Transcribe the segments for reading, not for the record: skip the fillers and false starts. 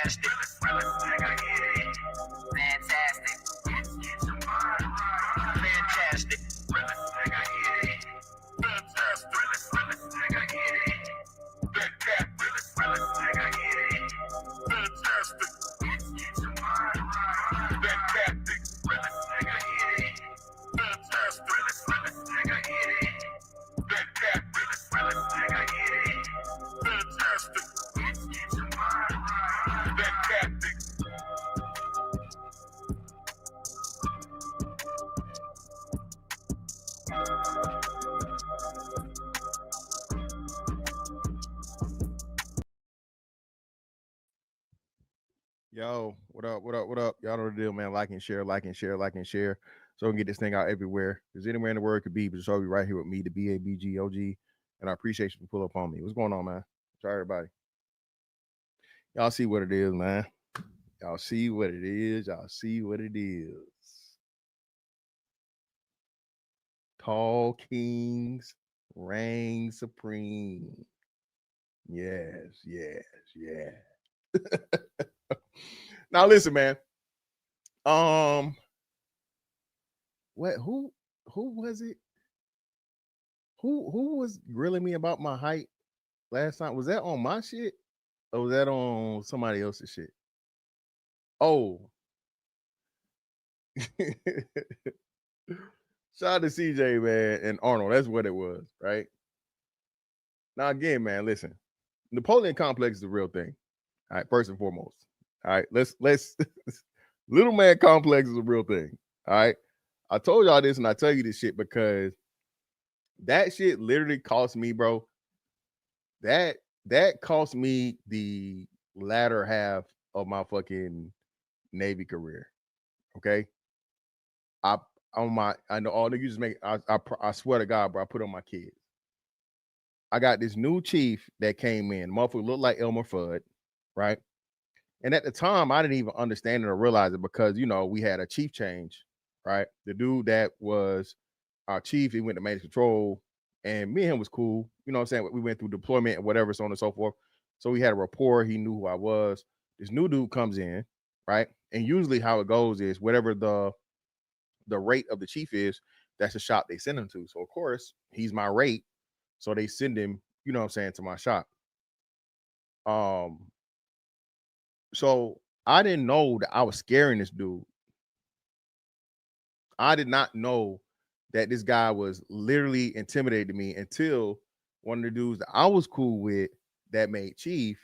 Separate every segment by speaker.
Speaker 1: Fantastic. Fantastic. Fantastic.
Speaker 2: Yo, what up? What up? What up? Y'all know the deal, man. Like and share, like and share, like and share. So we can get this thing out everywhere. There's anywhere in the world it could be, but it's always right here with me, the BABGOG. And I appreciate you for pull up on me. What's going on, man? Try everybody. Y'all see what it is, man. Y'all see what it is. Y'all see what it is. Tall Kings reign supreme. Yes, yes, yeah. Now listen, man. What who was it? Who was grilling me about my height last time? Was that on my shit? Or was that on somebody else's shit? Oh. Shout out to CJ, man, and Arnold. That's what it was, right? Now again, man, listen. Napoleon complex is the real thing. All right, first and foremost. All right, let's little man complex is a real thing. All right. I told y'all this and I tell you this shit because that shit literally cost me, bro. That cost me the latter half of my fucking Navy career. Okay. I know all the users make I swear to God, bro, I put on my kids. I got this new chief that came in. Motherfucker looked like Elmer Fudd, right? And at the time, I didn't even understand it or realize it because we had a chief change, right? The dude that was our chief, he went to maintenance control, and me and him was cool. You know what I'm saying? We went through deployment and whatever, so on and so forth. So we had a rapport. He knew who I was. This new dude comes in, right? And usually how it goes is whatever the rate of the chief is, that's the shop they send him to. So of course, he's my rate. So they send him, you know what I'm saying, to my shop. So I didn't know that I was scaring this dude. I did not know that this guy was literally intimidating me until one of the dudes that I was cool with that made chief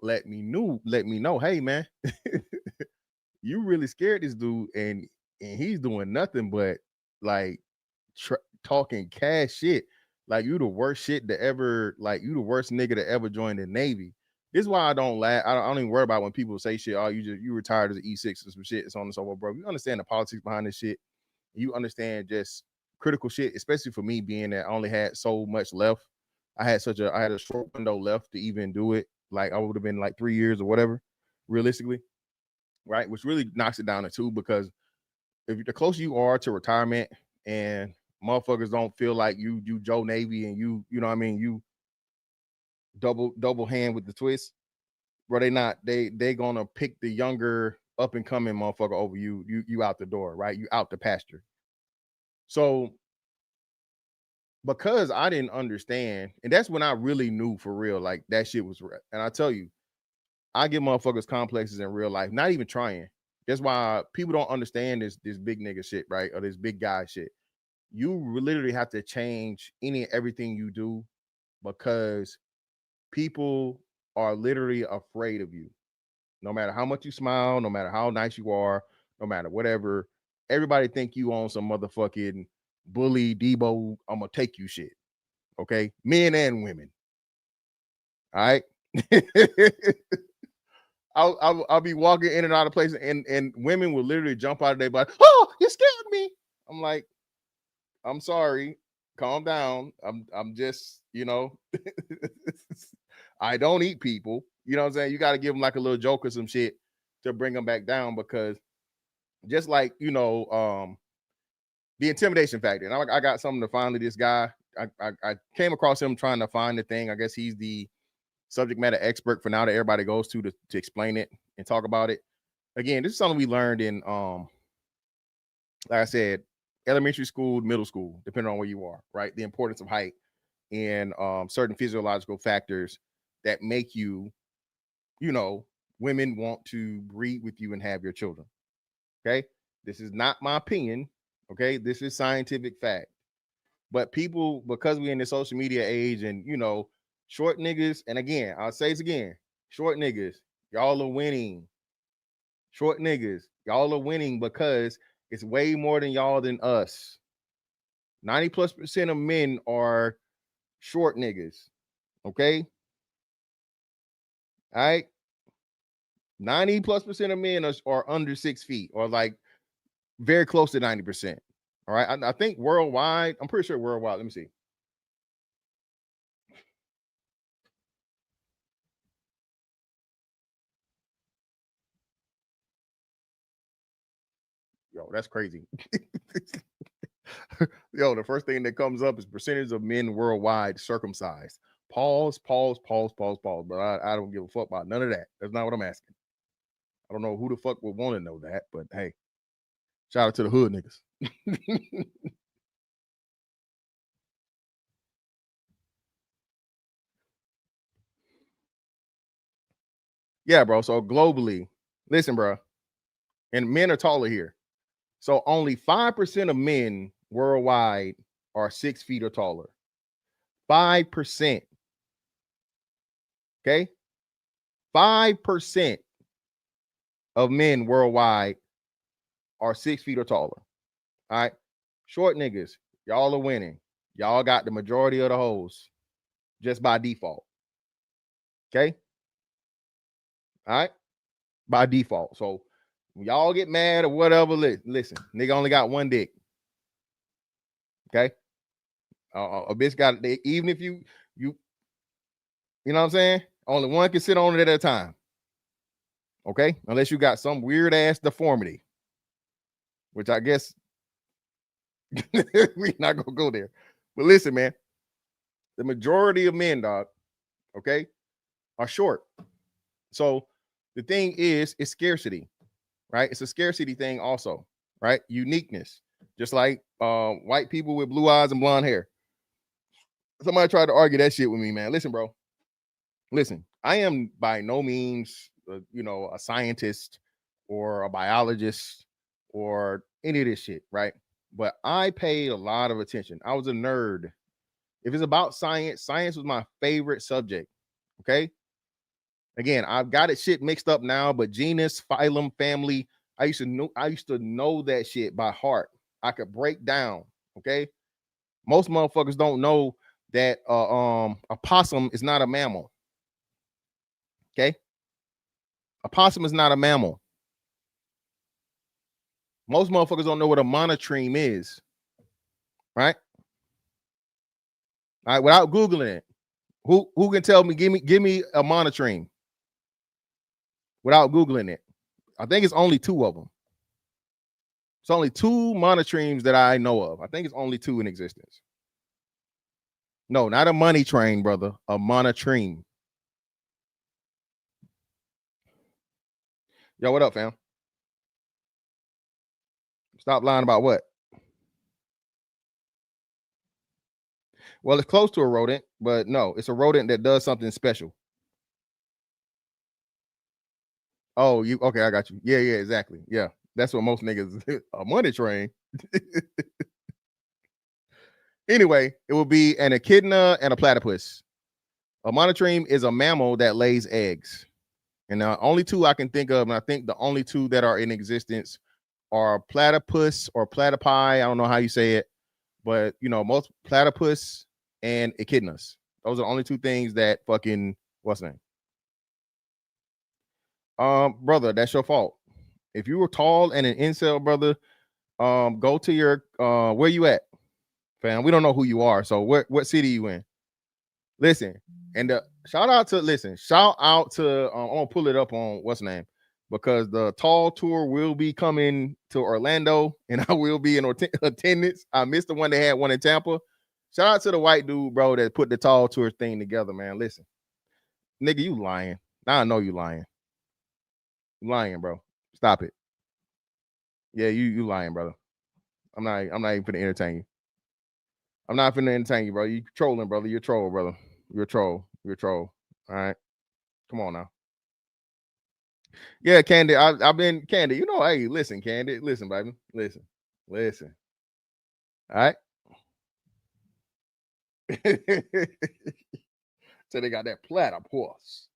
Speaker 2: let me know, hey man, you really scared this dude, and he's doing nothing but like talking cash shit. Like you the worst shit to ever, like you the worst nigga to ever join the Navy. This is why I don't laugh. I don't even worry about when people say shit. Oh, you retired as an E6 or some shit. It's on and so forth, bro. You understand the politics behind this shit. You understand just critical shit, especially for me being that I only had so much left. I had a short window left to even do it. Like I would have been like 3 years or whatever, realistically, right? Which really knocks it down to 2 because if the closer you are to retirement and motherfuckers don't feel like you Joe Navy and you know what I mean, you double hand with the twist, bro, they gonna pick the younger up and coming motherfucker over you out the door, right? You out the pasture. So because I didn't understand, and that's when I really knew for real, like that shit was real. And I tell you, I get motherfuckers complexes in real life, not even trying. That's why people don't understand this big nigga shit, right? Or this big guy shit. You literally have to change any and everything you do because people are literally afraid of you. No matter how much you smile, no matter how nice you are, no matter whatever, everybody think you on some motherfucking bully Debo, I'm gonna take you shit. Okay, men and women. All right. I'll be walking in and out of places, and women will literally jump out of their body. Oh, you scared me. I'm like, I'm sorry. Calm down. I'm just, I don't eat people. You know what I'm saying? You got to give them like a little joke or some shit to bring them back down because just like, the intimidation factor. And I got something to finally this guy. I came across him trying to find the thing. I guess he's the subject matter expert for now that everybody goes to explain it and talk about it. Again, this is something we learned in like I said, elementary school, middle school, depending on where you are, right? The importance of height and certain physiological factors that make you, you know, women want to breed with you and have your children. Okay. This is not my opinion. Okay. This is scientific fact. But people, because we're in the social media age and, you know, short niggas, and again, I'll say this again, short niggas, y'all are winning. Short niggas, y'all are winning because it's way more than y'all than us. 90+% of men are short niggas. Okay. All right. 90+% of men are under 6 feet or like very close to 90%. All right. I think worldwide, I'm pretty sure worldwide. Let me see. Yo, that's crazy. Yo, the first thing that comes up is percentage of men worldwide circumcised. Pause. But I don't give a fuck about none of that. That's not what I'm asking. I don't know who the fuck would want to know that, but hey, shout out to the hood niggas. Yeah, bro. So globally, listen, bro, and men are taller here. So only 5% of men worldwide are 6 feet or taller. 5%. Okay. 5% of men worldwide are 6 feet or taller. All right. Short niggas, y'all are winning. Y'all got the majority of the hoes just by default. Okay. All right. By default. So when y'all get mad or whatever, listen, nigga only got one dick. Okay. A bitch got even if you know what I'm saying? Only one can sit on it at a time. Okay, unless you got some weird ass deformity, which I guess we're not gonna go there. But listen, man, the majority of men, dog, okay, are short. So the thing is, it's scarcity, right? It's a scarcity thing, also, right? Uniqueness, just like white people with blue eyes and blonde hair. Somebody tried to argue that shit with me, man. Listen, bro. Listen, I am by no means, a scientist or a biologist or any of this shit, right? But I paid a lot of attention. I was a nerd. If it's about science, science was my favorite subject. Okay. Again, I've got it shit mixed up now, but genus, phylum, family, I used to know that shit by heart. I could break down. Okay. Most motherfuckers don't know that a possum is not a mammal. Okay. A possum is not a mammal. Most motherfuckers don't know what a monotreme is. Right? All right, without Googling it. Who can tell me, give me a monotreme without Googling it? I think it's only 2 of them. It's only 2 monotremes that I know of. I think it's only 2 in existence. No, not a money train, brother. A monotreme. Yo, what up, fam? Stop lying about what? Well, it's close to a rodent, but no, it's a rodent that does something special. Oh, you okay? I got you. Yeah, exactly. Yeah, that's what most niggas a money train. Anyway, it will be an echidna and a platypus. A monotreme is a mammal that lays eggs. And the only 2 I can think of, and I think the only 2 that are in existence are platypus or platypi. I don't know how you say it, but most platypus and echidnas. Those are the only 2 things that fucking what's the name? Brother, that's your fault. If you were tall and an incel, brother, go to your where you at, fam? We don't know who you are, so what city you in? Listen, and shout out to I'm gonna pull it up on what's the name, because the tall tour will be coming to Orlando and I will be in attendance. I missed the one they had one in Tampa. Shout out to the white dude, bro, that put the tall tour thing together, man. Listen, nigga, you lying. Now I know you lying. You lying, bro. Stop it. Yeah, you lying, brother. I'm not even finna entertain you. I'm not finna entertain you, bro. You trolling, brother. You're a troll, brother. You're a troll. You're a troll. All right. Come on now. Yeah, Candy. I've been Candy. You know, hey, listen, Candy. Listen, baby. Listen. All right. So they got that platypus.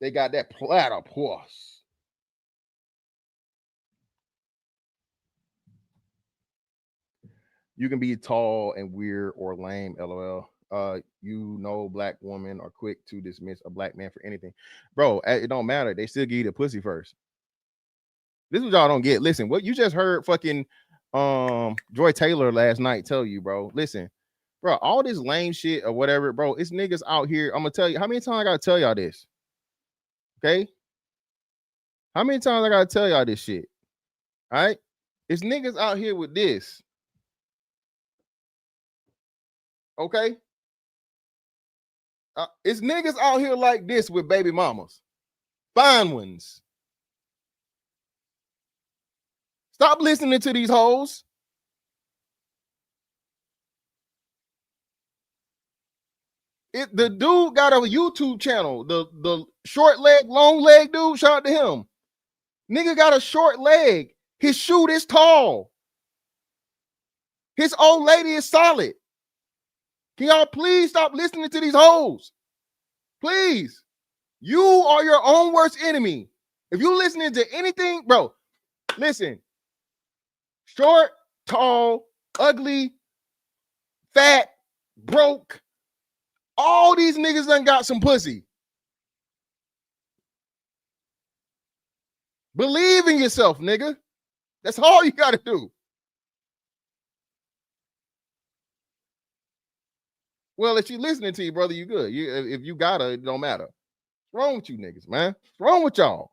Speaker 2: They got that platypus. You can be tall and weird or lame, lol. You know, black women are quick to dismiss a black man for anything. Bro, it don't matter. They still give you the pussy first. This is what y'all don't get. Listen, what you just heard fucking Joy Taylor last night tell you, bro. Listen, bro, all this lame shit or whatever, bro, it's niggas out here. I'm gonna tell you how many times I gotta tell y'all this. Okay. How many times I gotta tell y'all this shit? All right. It's niggas out here with this. Okay. It's niggas out here like this with baby mamas. Fine ones. Stop listening to these hoes. The dude got a YouTube channel. The short leg, long leg dude. Shout out to him. Nigga got a short leg. His shoot is tall. His old lady is solid. Can y'all please stop listening to these hoes? Please. You are your own worst enemy. If you listening to anything, bro, listen. Short, tall, ugly, fat, broke. All these niggas done got some pussy. Believe in yourself, nigga. That's all you got to do. Well, if she's listening to you, brother, you good. If you got her, it don't matter. What's wrong with you niggas, man? What's wrong with y'all?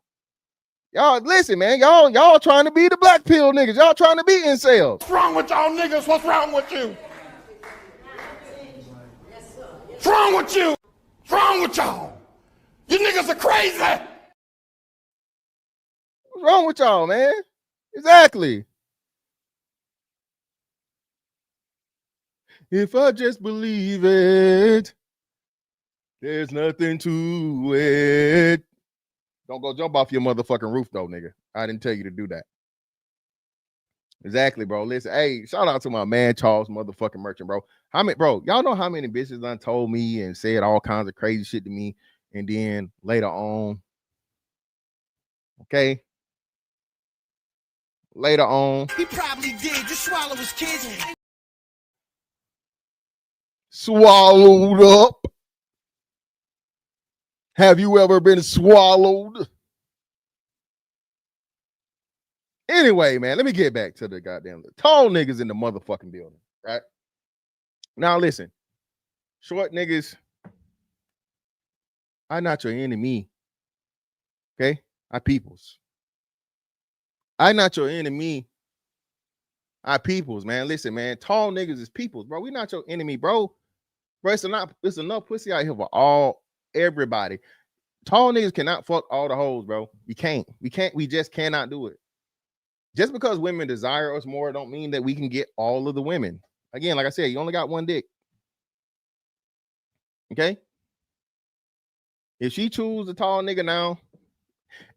Speaker 2: Y'all, listen, man. Y'all trying to be the black pill niggas. Y'all trying to be incels.
Speaker 3: What's wrong with y'all niggas? What's wrong with you? What's wrong with you? What's wrong with y'all? You niggas are crazy.
Speaker 2: What's wrong with y'all, man? Exactly. If I just believe it, there's nothing to it. Don't go jump off your motherfucking roof, though, nigga. I didn't tell you to do that. Exactly, bro. Listen, hey, shout out to my man Charles, motherfucking Merchant, bro. Bro, y'all know how many bitches done told me and said all kinds of crazy shit to me, and then later on, okay, later on,
Speaker 4: he probably did. Just swallow his kids.
Speaker 2: Swallowed up. Have you ever been swallowed? Anyway, man, let me get back to the goddamn tall niggas in the motherfucking building, right? Now, listen, short niggas, I'm not your enemy, okay? I peoples. I'm not your enemy. I peoples, man. Listen, man, tall niggas is peoples, bro. We not your enemy, bro. Bro, it's enough pussy out here for everybody. Tall niggas cannot fuck all the hoes, bro. We just cannot do it. Just because women desire us more don't mean that we can get all of the women. Again, like I said, you only got one dick. Okay? If she chooses a tall nigga now,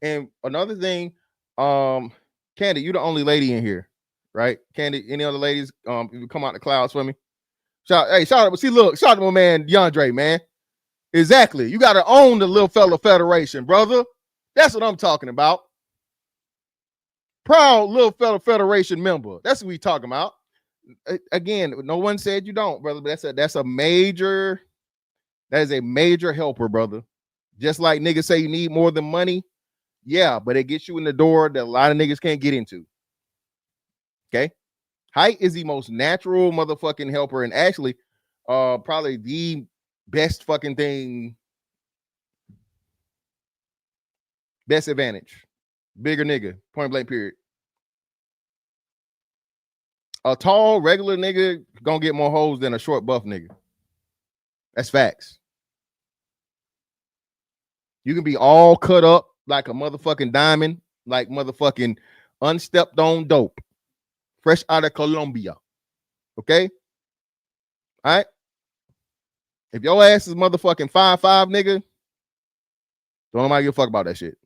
Speaker 2: and another thing, Candy, you the only lady in here, right? Candy, any other ladies, if you come out the clouds for me. Shout out, see, look, shout out to my man DeAndre, man. Exactly. You gotta own the little fella federation, brother. That's what I'm talking about. Proud little fella federation member. That's what we talking about. Again, no one said you don't, brother, but that is a major helper, brother. Just like niggas say you need more than money. Yeah, but it gets you in the door that a lot of niggas can't get into. Okay. Height is the most natural motherfucking helper, and actually, probably the best fucking thing. Best advantage. Bigger nigga. Point blank, period. A tall, regular nigga gonna get more hoes than a short, buff nigga. That's facts. You can be all cut up like a motherfucking diamond, like motherfucking unstepped on dope, fresh out of Colombia. Okay? All right? If your ass is motherfucking 5'5", nigga, don't nobody give a fuck about that shit.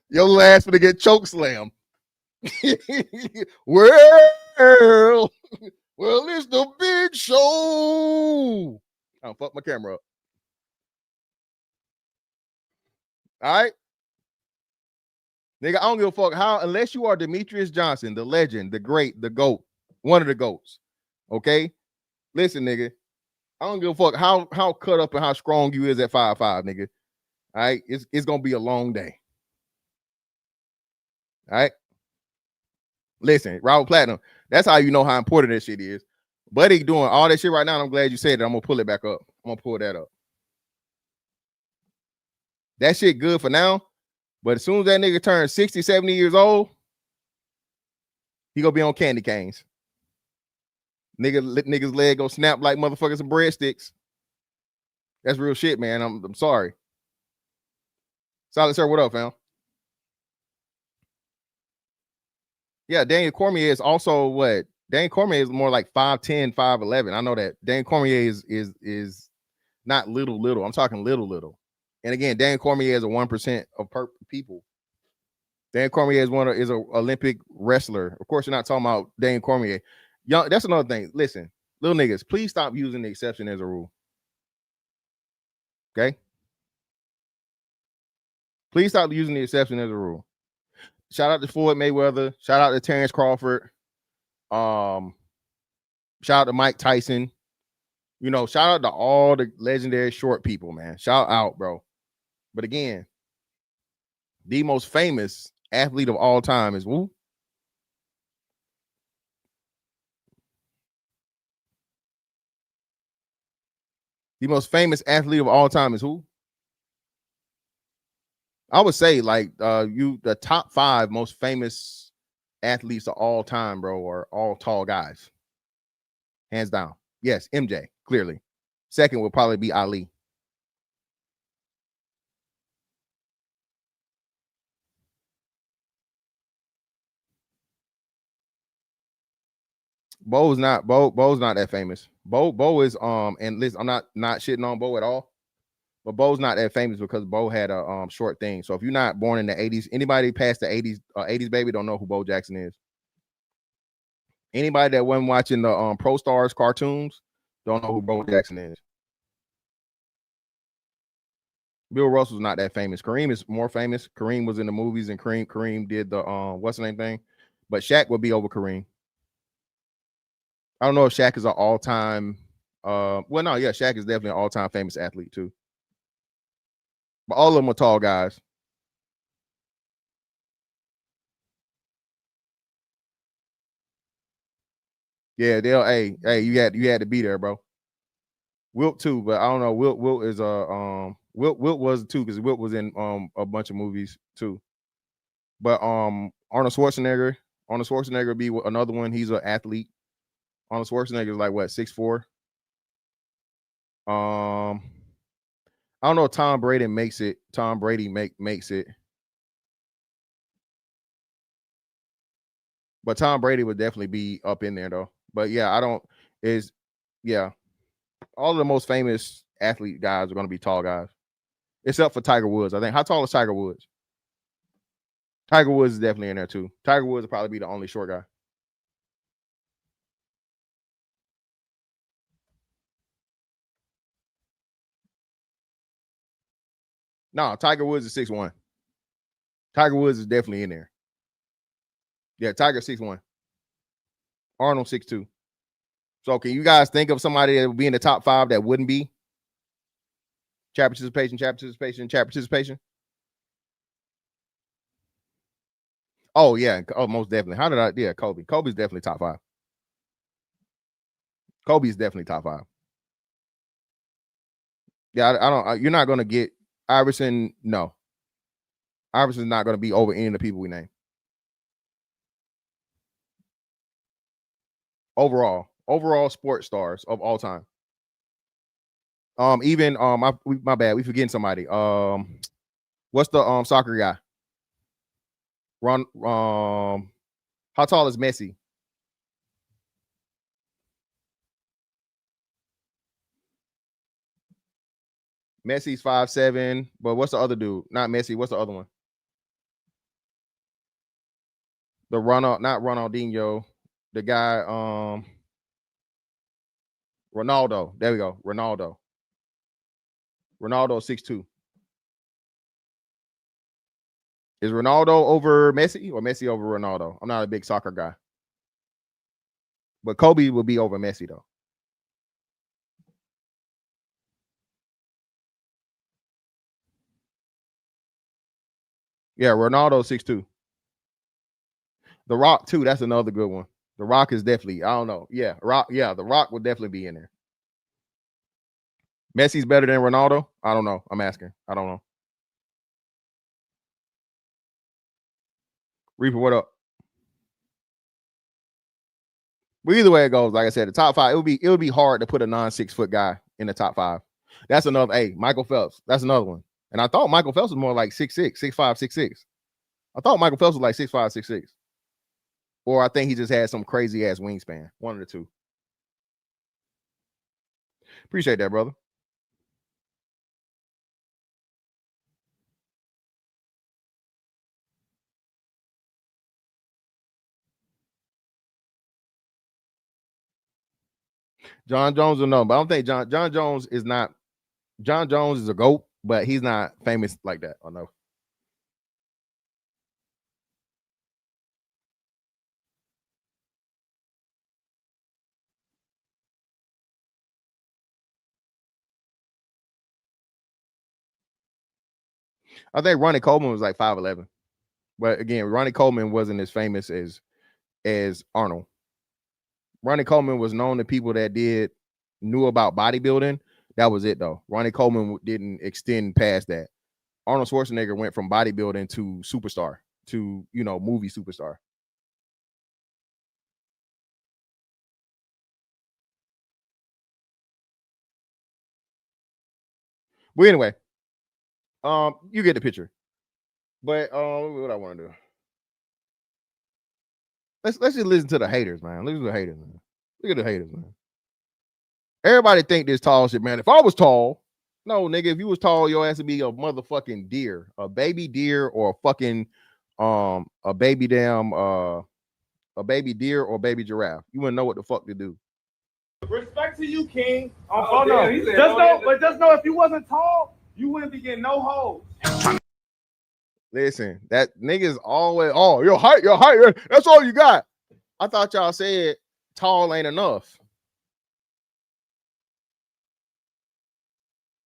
Speaker 2: Your little ass gonna get choke slammed. well, it's the big show. I'll fuck my camera up. All right. Nigga, I don't give a fuck how, unless you are Demetrius Johnson, the legend, the great, the GOAT, one of the GOATs. Okay? Listen, nigga. I don't give a fuck how cut up and how strong you is at 5'5", nigga. All right. It's gonna be a long day. All right. Listen, Robert Platinum, that's how you know how important that shit is. Buddy doing all that shit right now. And I'm glad you said it. I'm gonna pull it back up. I'm gonna pull that up. That shit good for now. But as soon as that nigga turns 60, 70 years old, he gonna be on candy canes. Nigga's leg gonna snap like motherfuckers some breadsticks. That's real shit, man. I'm sorry. Solid sir, what up, fam? Yeah, Daniel Cormier is also what? Daniel Cormier is more like 5'10", 5'11". I know that. Daniel Cormier is not little. I'm talking little. And again, Daniel Cormier is a 1% of people. Daniel Cormier is an Olympic wrestler. Of course, you're not talking about Daniel Cormier. Young, that's another thing. Listen, little niggas, please stop using the exception as a rule. Okay? Please stop using the exception as a rule. Shout out to Floyd Mayweather. Shout out to Terrence Crawford. Shout out to Mike Tyson. You know, shout out to all the legendary short people, man. Shout out, bro. But again, the most famous athlete of all time is who? The most famous athlete of all time is who? I would say like the top 5 most famous athletes of all time, bro, are all tall guys. Hands down. Yes, MJ, clearly. Second would probably be Ali. Bo's not that famous. Bo is and listen, I'm not shitting on Bo at all. But Bo's not that famous because Bo had a short thing. So if you're not born in the 80s, anybody past the 80s baby don't know who Bo Jackson is. Anybody that wasn't watching the Pro Stars cartoons don't know who Bo Jackson is. Bill Russell's not that famous. Kareem is more famous. Kareem was in the movies, and Kareem did the what's the name thing. But Shaq would be over Kareem. I don't know if Shaq is an all-time. Well, no, yeah, Shaq is definitely an all-time famous athlete too. But all of them are tall guys. Yeah, hey, you had to be there, bro. Wilt too, but I don't know. Wilt is Wilt was too because Wilt was in a bunch of movies too. But Arnold Schwarzenegger would be another one. He's an athlete. Arnold Schwarzenegger is like what, 6'4". I don't know if Tom Brady makes it. Tom Brady makes it. But Tom Brady would definitely be up in there though. But yeah, all of the most famous athlete guys are going to be tall guys, except for Tiger Woods. I think. How tall is Tiger Woods? Tiger Woods is definitely in there too. Tiger Woods will probably be the only short guy. No, Tiger Woods is 6'1". Tiger Woods is definitely in there. Yeah, Tiger 6'1". Arnold 6'2". So can you guys think of somebody that would be in the top 5 that wouldn't be? Chat participation. Oh yeah, most definitely. How did I? Yeah, Kobe. Kobe's definitely top 5. Kobe's definitely top 5. Yeah, I don't. You're not going to get Iverson. No, Iverson's not going to be over any of the people we name. Overall sports stars of all time. Even my bad, we forgetting somebody. What's the soccer guy? How tall is Messi? Messi's 5'7", but what's the other dude? Not Messi. What's the other one? The not Ronaldinho. The guy, Ronaldo. There we go. Ronaldo 6'2". Is Ronaldo over Messi or Messi over Ronaldo? I'm not a big soccer guy, but Kobe will be over Messi though. Yeah, Ronaldo 6'2". The Rock too. That's another good one. The Rock is definitely. I don't know. Yeah, Rock. Yeah, the Rock would definitely be in there. Messi's better than Ronaldo. I don't know. I'm asking. I don't know. Reaper, what up? But either way it goes, like I said, the top five, it would be hard to put a non-6 foot guy in the top five. That's another. Hey, Michael Phelps. That's another one. And I thought Michael Phelps was more like 6'6", 6'5", 6'6". I thought Michael Phelps was like 6'5", 6'6". Or I think he just had some crazy ass wingspan. One of the two. Appreciate that, brother. John Jones or no, but I don't think John Jones is not. John Jones is a GOAT, but he's not famous like that. I know. I think Ronnie Coleman was like 5'11", but again, Ronnie Coleman wasn't as famous as Arnold. Ronnie Coleman was known to people that knew about bodybuilding. That was it though. Ronnie Coleman didn't extend past that. Arnold Schwarzenegger went from bodybuilding to superstar to movie superstar. But anyway, you get the picture. But what I want to do? Let's just listen to the haters, man. Listen to the haters, man. Look at the haters, man. Everybody think this tall shit, man. If I was tall, no, nigga. If you was tall, your ass would be a motherfucking deer, a baby deer, or a fucking a baby damn a baby deer or baby giraffe. You wouldn't know what the fuck to do.
Speaker 5: Respect to you, King. Oh no. Just know if you wasn't tall, you wouldn't be getting no hoes.
Speaker 2: Listen, that niggas always, your height, that's all you got. I thought y'all said tall ain't enough.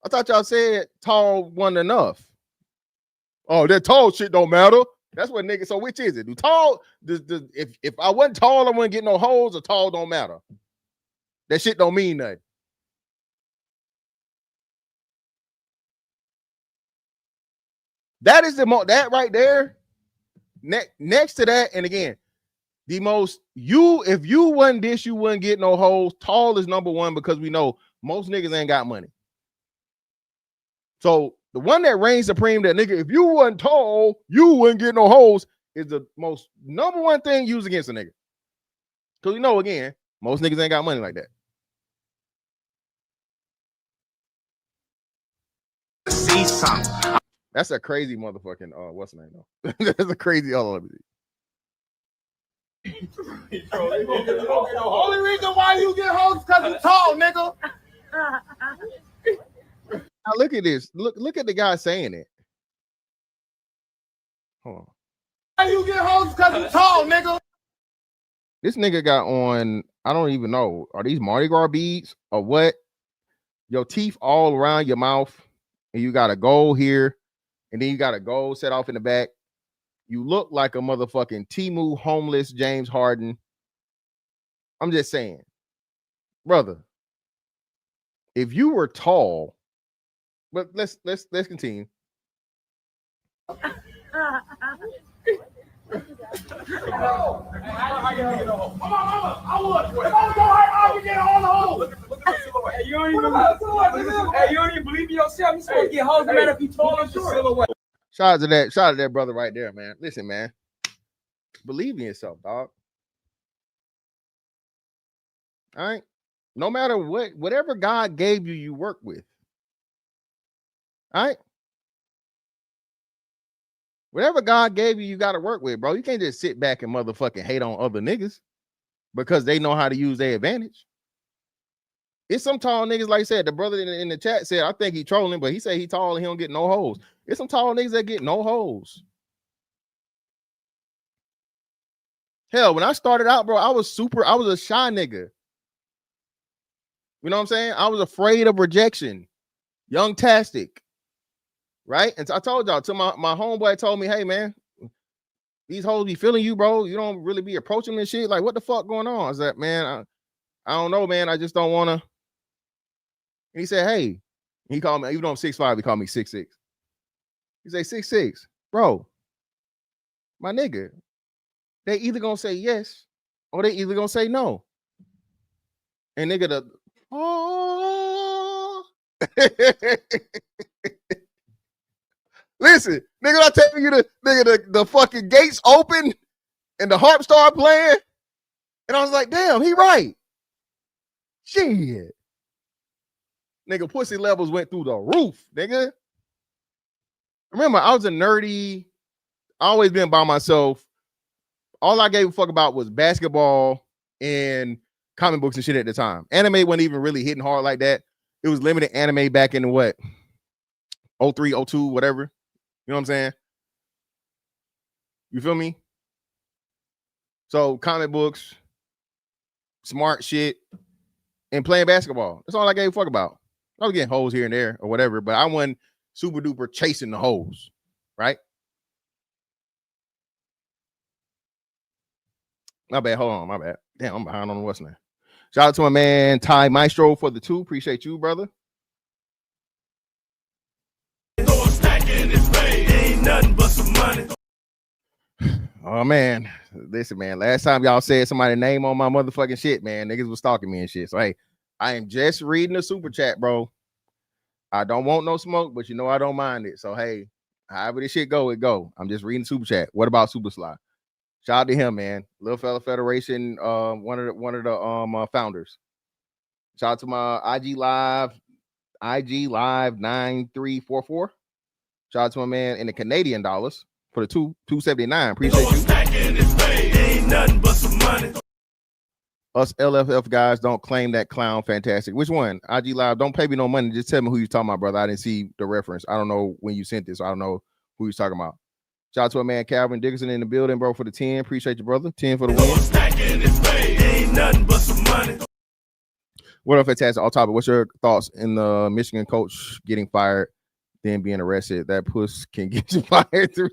Speaker 2: I thought y'all said tall wasn't enough. Oh, that tall shit don't matter. That's what niggas. So which is it? Do tall? If I wasn't tall, I wouldn't get no hoes. Or tall don't matter. That shit don't mean nothing. That is that right there. Next to that, and again, the most if you wasn't this, you wouldn't get no hoes. Tall is number one because we know most niggas ain't got money. So the one that reigns supreme, that nigga, if you wasn't tall, you wouldn't get no hoes, is the most number one thing used against a nigga. Because again, most niggas ain't got money like that.
Speaker 3: See something.
Speaker 2: That's a crazy motherfucking what's the name though? That's a crazy The
Speaker 5: only reason why you get hoes because you tall, nigga.
Speaker 2: Now look at this. Look at the guy saying it. Hold on.
Speaker 5: Why you get hoes because you tall, nigga?
Speaker 2: This nigga got on, I don't even know. Are these Mardi Gras beads or what? Your teeth all around your mouth, and you got a gold here, and then you got a gold set off in the back. You look like a motherfucking Temu homeless James Harden. I'm just saying, brother, if you were tall, but let's continue.
Speaker 5: I would. If I was so high, I would get all the hoes. You don't even know.
Speaker 6: Hey, you don't even believe in yourself. You supposed to get hoes no matter if you tall or short.
Speaker 2: Shout out to that brother right there, man. Listen, man. Believe in yourself, dog. All right. No matter whatever God gave you, you work with. All right. Whatever God gave you, you got to work with, bro. You can't just sit back and motherfucking hate on other niggas because they know how to use their advantage. It's some tall niggas, like I said, the brother in the chat said, I think he trolling, but he said he tall and he don't get no hoes. It's some tall niggas that get no hoes. Hell, when I started out, bro, I was a shy nigga. You know what I'm saying? I was afraid of rejection. Young tastic. Right? And so I told y'all, till my homeboy told me, hey, man, these hoes be feeling you, bro. You don't really be approaching this shit. Like, what the fuck going on? I was like, man, I don't know, man. I just don't want to. And he said, hey, he called me, even though I'm 6'5", he called me 6'6". He said, 6'6". Bro, my nigga, they either gonna say yes or they either gonna say no. And nigga, listen, nigga, I tell you the fucking gates open and the harp started playing. And I was like, damn, he right. Shit. Nigga, pussy levels went through the roof, nigga. Remember, I was a nerdy, always been by myself. All I gave a fuck about was basketball and comic books and shit at the time. Anime wasn't even really hitting hard like that. It was limited anime back in what? 03, 02, whatever. You know what I'm saying? You feel me? So comic books, smart shit, and playing basketball. That's all I gave a fuck about. I was getting hoes here and there or whatever, but I wasn't super duper chasing the hoes, right? My bad. Hold on. My bad. Damn, I'm behind on what's now. Shout out to my man Ty Maestro for the 2. Appreciate you, brother.
Speaker 3: Ain't nothing but some money.
Speaker 2: Oh man, listen, man. Last time y'all said somebody's name on my motherfucking shit, man, niggas was stalking me and shit. So hey, I am just reading the super chat, bro. I don't want no smoke, but you know I don't mind it. So hey, however this shit go, it go. I'm just reading super chat. What about Super Sly? Shout out to him, man. Little Fella Federation, one of the founders. Shout out to my IG Live 9344. Shout out to my man in the Canadian dollars for the 279. Appreciate you.
Speaker 3: Ain't nothing but some money.
Speaker 2: Us LFF guys don't claim that clown fantastic. Which one? IG Live, don't pay me no money. Just tell me who you're talking about, brother. I didn't see the reference. I don't know when you sent this. So I don't know who you're talking about. Shout out to a man, Calvin Dickerson in the building, bro, for the 10. Appreciate you, brother. 10 for the win.
Speaker 3: Ain't nothing but some money.
Speaker 2: What up, fantastic? All topic. What's your thoughts in the Michigan coach getting fired, then being arrested? That puss can get you fired through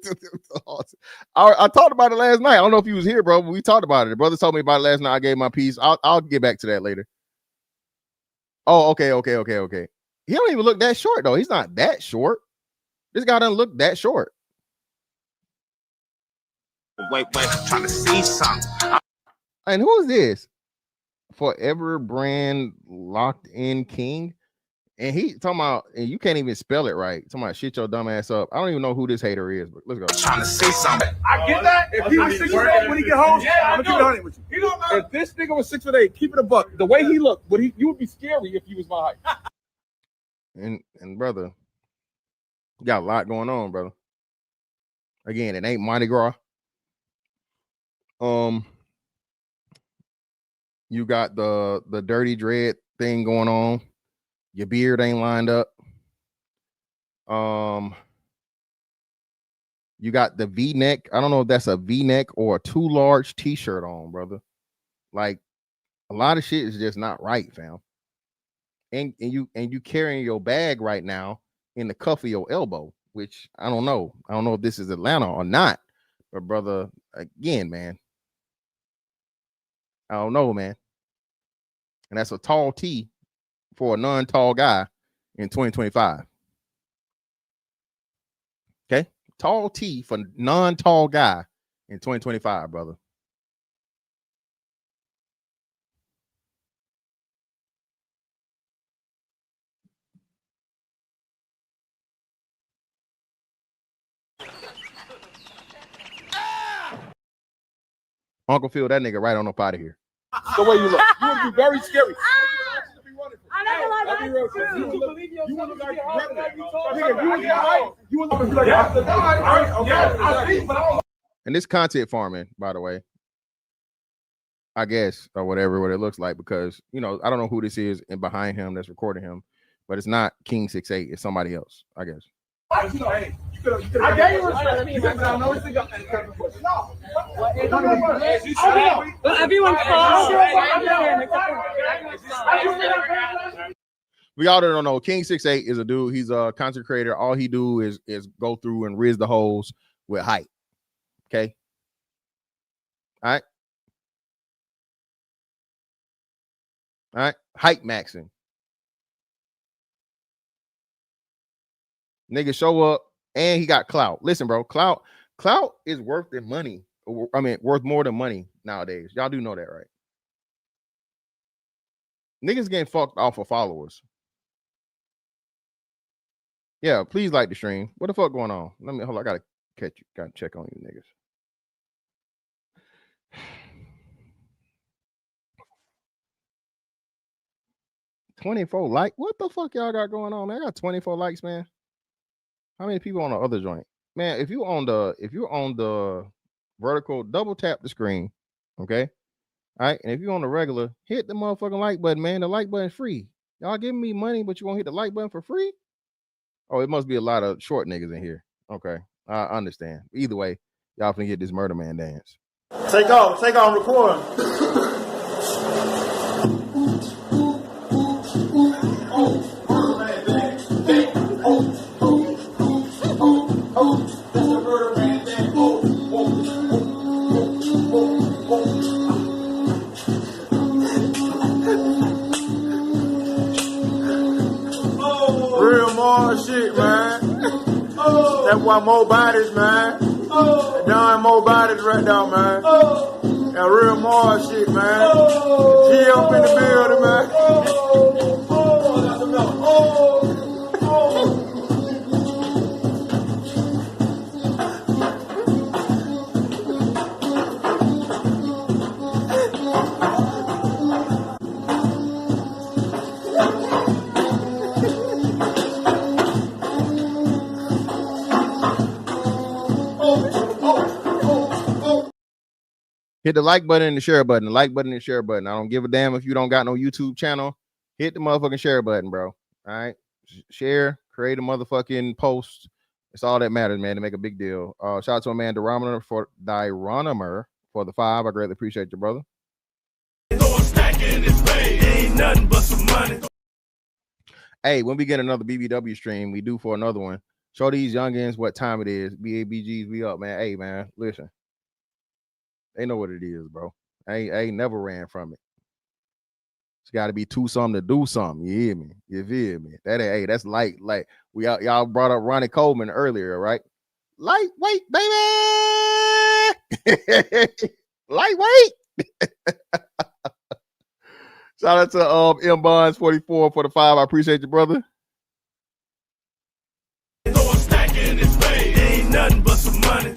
Speaker 2: I talked about it last night. I don't know if you was here, bro, but we talked about it. The brother told me about it last night. I gave my piece. I'll get back to that later. Oh, okay. He don't even look that short, though. He's not that short. This guy doesn't look that short.
Speaker 1: Wait, trying to see something.
Speaker 2: And who is this? Forever Brand Locked In King. And he talking about, and you can't even spell it right. Talking about shit your dumb ass up. I don't even know who this hater is, but let's go.
Speaker 1: Trying to see something.
Speaker 5: I get that. If he was 6 foot 8 when he get home, I'm gonna keep it 100 with you.
Speaker 6: He don't know.
Speaker 5: If this nigga was 6 foot 8, keep it a buck. The way he looked, you would be scary if he was my height.
Speaker 2: And brother, you got a lot going on, brother. Again, it ain't Mardi Gras. You got the dirty dread thing going on. Your beard ain't lined up. You got the V-neck. I don't know if that's a V-neck or a too large t-shirt on, brother. Like a lot of shit is just not right, fam. And you carrying your bag right now in the cuff of your elbow, which I don't know. I don't know if this is Atlanta or not. But brother, again, man. I don't know, man. And that's a tall T for a non-tall guy in 2025. Okay? Tall T for non-tall guy in 2025, brother. Uncle Phil, that nigga right on up out of here.
Speaker 5: The way you look, you would be very scary.
Speaker 7: I never like that.
Speaker 5: You want to like you want to like
Speaker 2: and this content farming, by the way, I guess, or whatever, what it looks like, because you know, I don't know who this is and behind him that's recording him, but it's not King 68, it's somebody else, I guess.
Speaker 5: I gave you respect because I know it's
Speaker 7: Everyone calls.
Speaker 2: We all don't know. King 68 is a dude. He's a content creator. All he do is go through and riz the holes with hype. Okay. All right. Hype maxing. Nigga show up and he got clout. Listen, bro, clout is worth the money. I mean, worth more than money nowadays. Y'all do know that, right? Niggas getting fucked off of followers. Yeah, please like the stream. What the fuck going on? Let me hold on. I gotta catch you. Gotta check on you niggas. 24 likes. What the fuck y'all got going on, man? I got 24 likes, man. How many people on the other joint? Man, if you're on the vertical, double tap the screen. Okay. All right. And if you're on the regular, hit the motherfucking like button, man. The like button's free. Y'all giving me money, but you won't hit the like button for free? Oh, it must be a lot of short niggas in here. Okay. I understand. Either way, y'all finna get this murder man dance.
Speaker 3: Take off, record. Real more shit, man. That's why more bodies, man. Down more bodies right now, man. That real more shit, man. G up in the building, man.
Speaker 2: Hit the like button and the share button. The like button and the share button. I don't give a damn if you don't got no YouTube channel. Hit the motherfucking share button, bro. All right. Share, create a motherfucking post. It's all that matters, man, to make a big deal. Shout out to my man Dyronimer for the 5. I greatly appreciate you, brother. Hey, when we get another BBW stream, we do for another one. Show these youngins what time it is. BABGs, we up, man. Hey, man, listen. They know what it is, bro. I ain't never ran from it. It's got to be to something to do something. You hear me? You feel me? That's light. Like y'all brought up Ronnie Coleman earlier, right? Lightweight, baby. Lightweight. Shout out to M Bonds 44 for the 5. I appreciate you, brother. Ain't nothing but some money.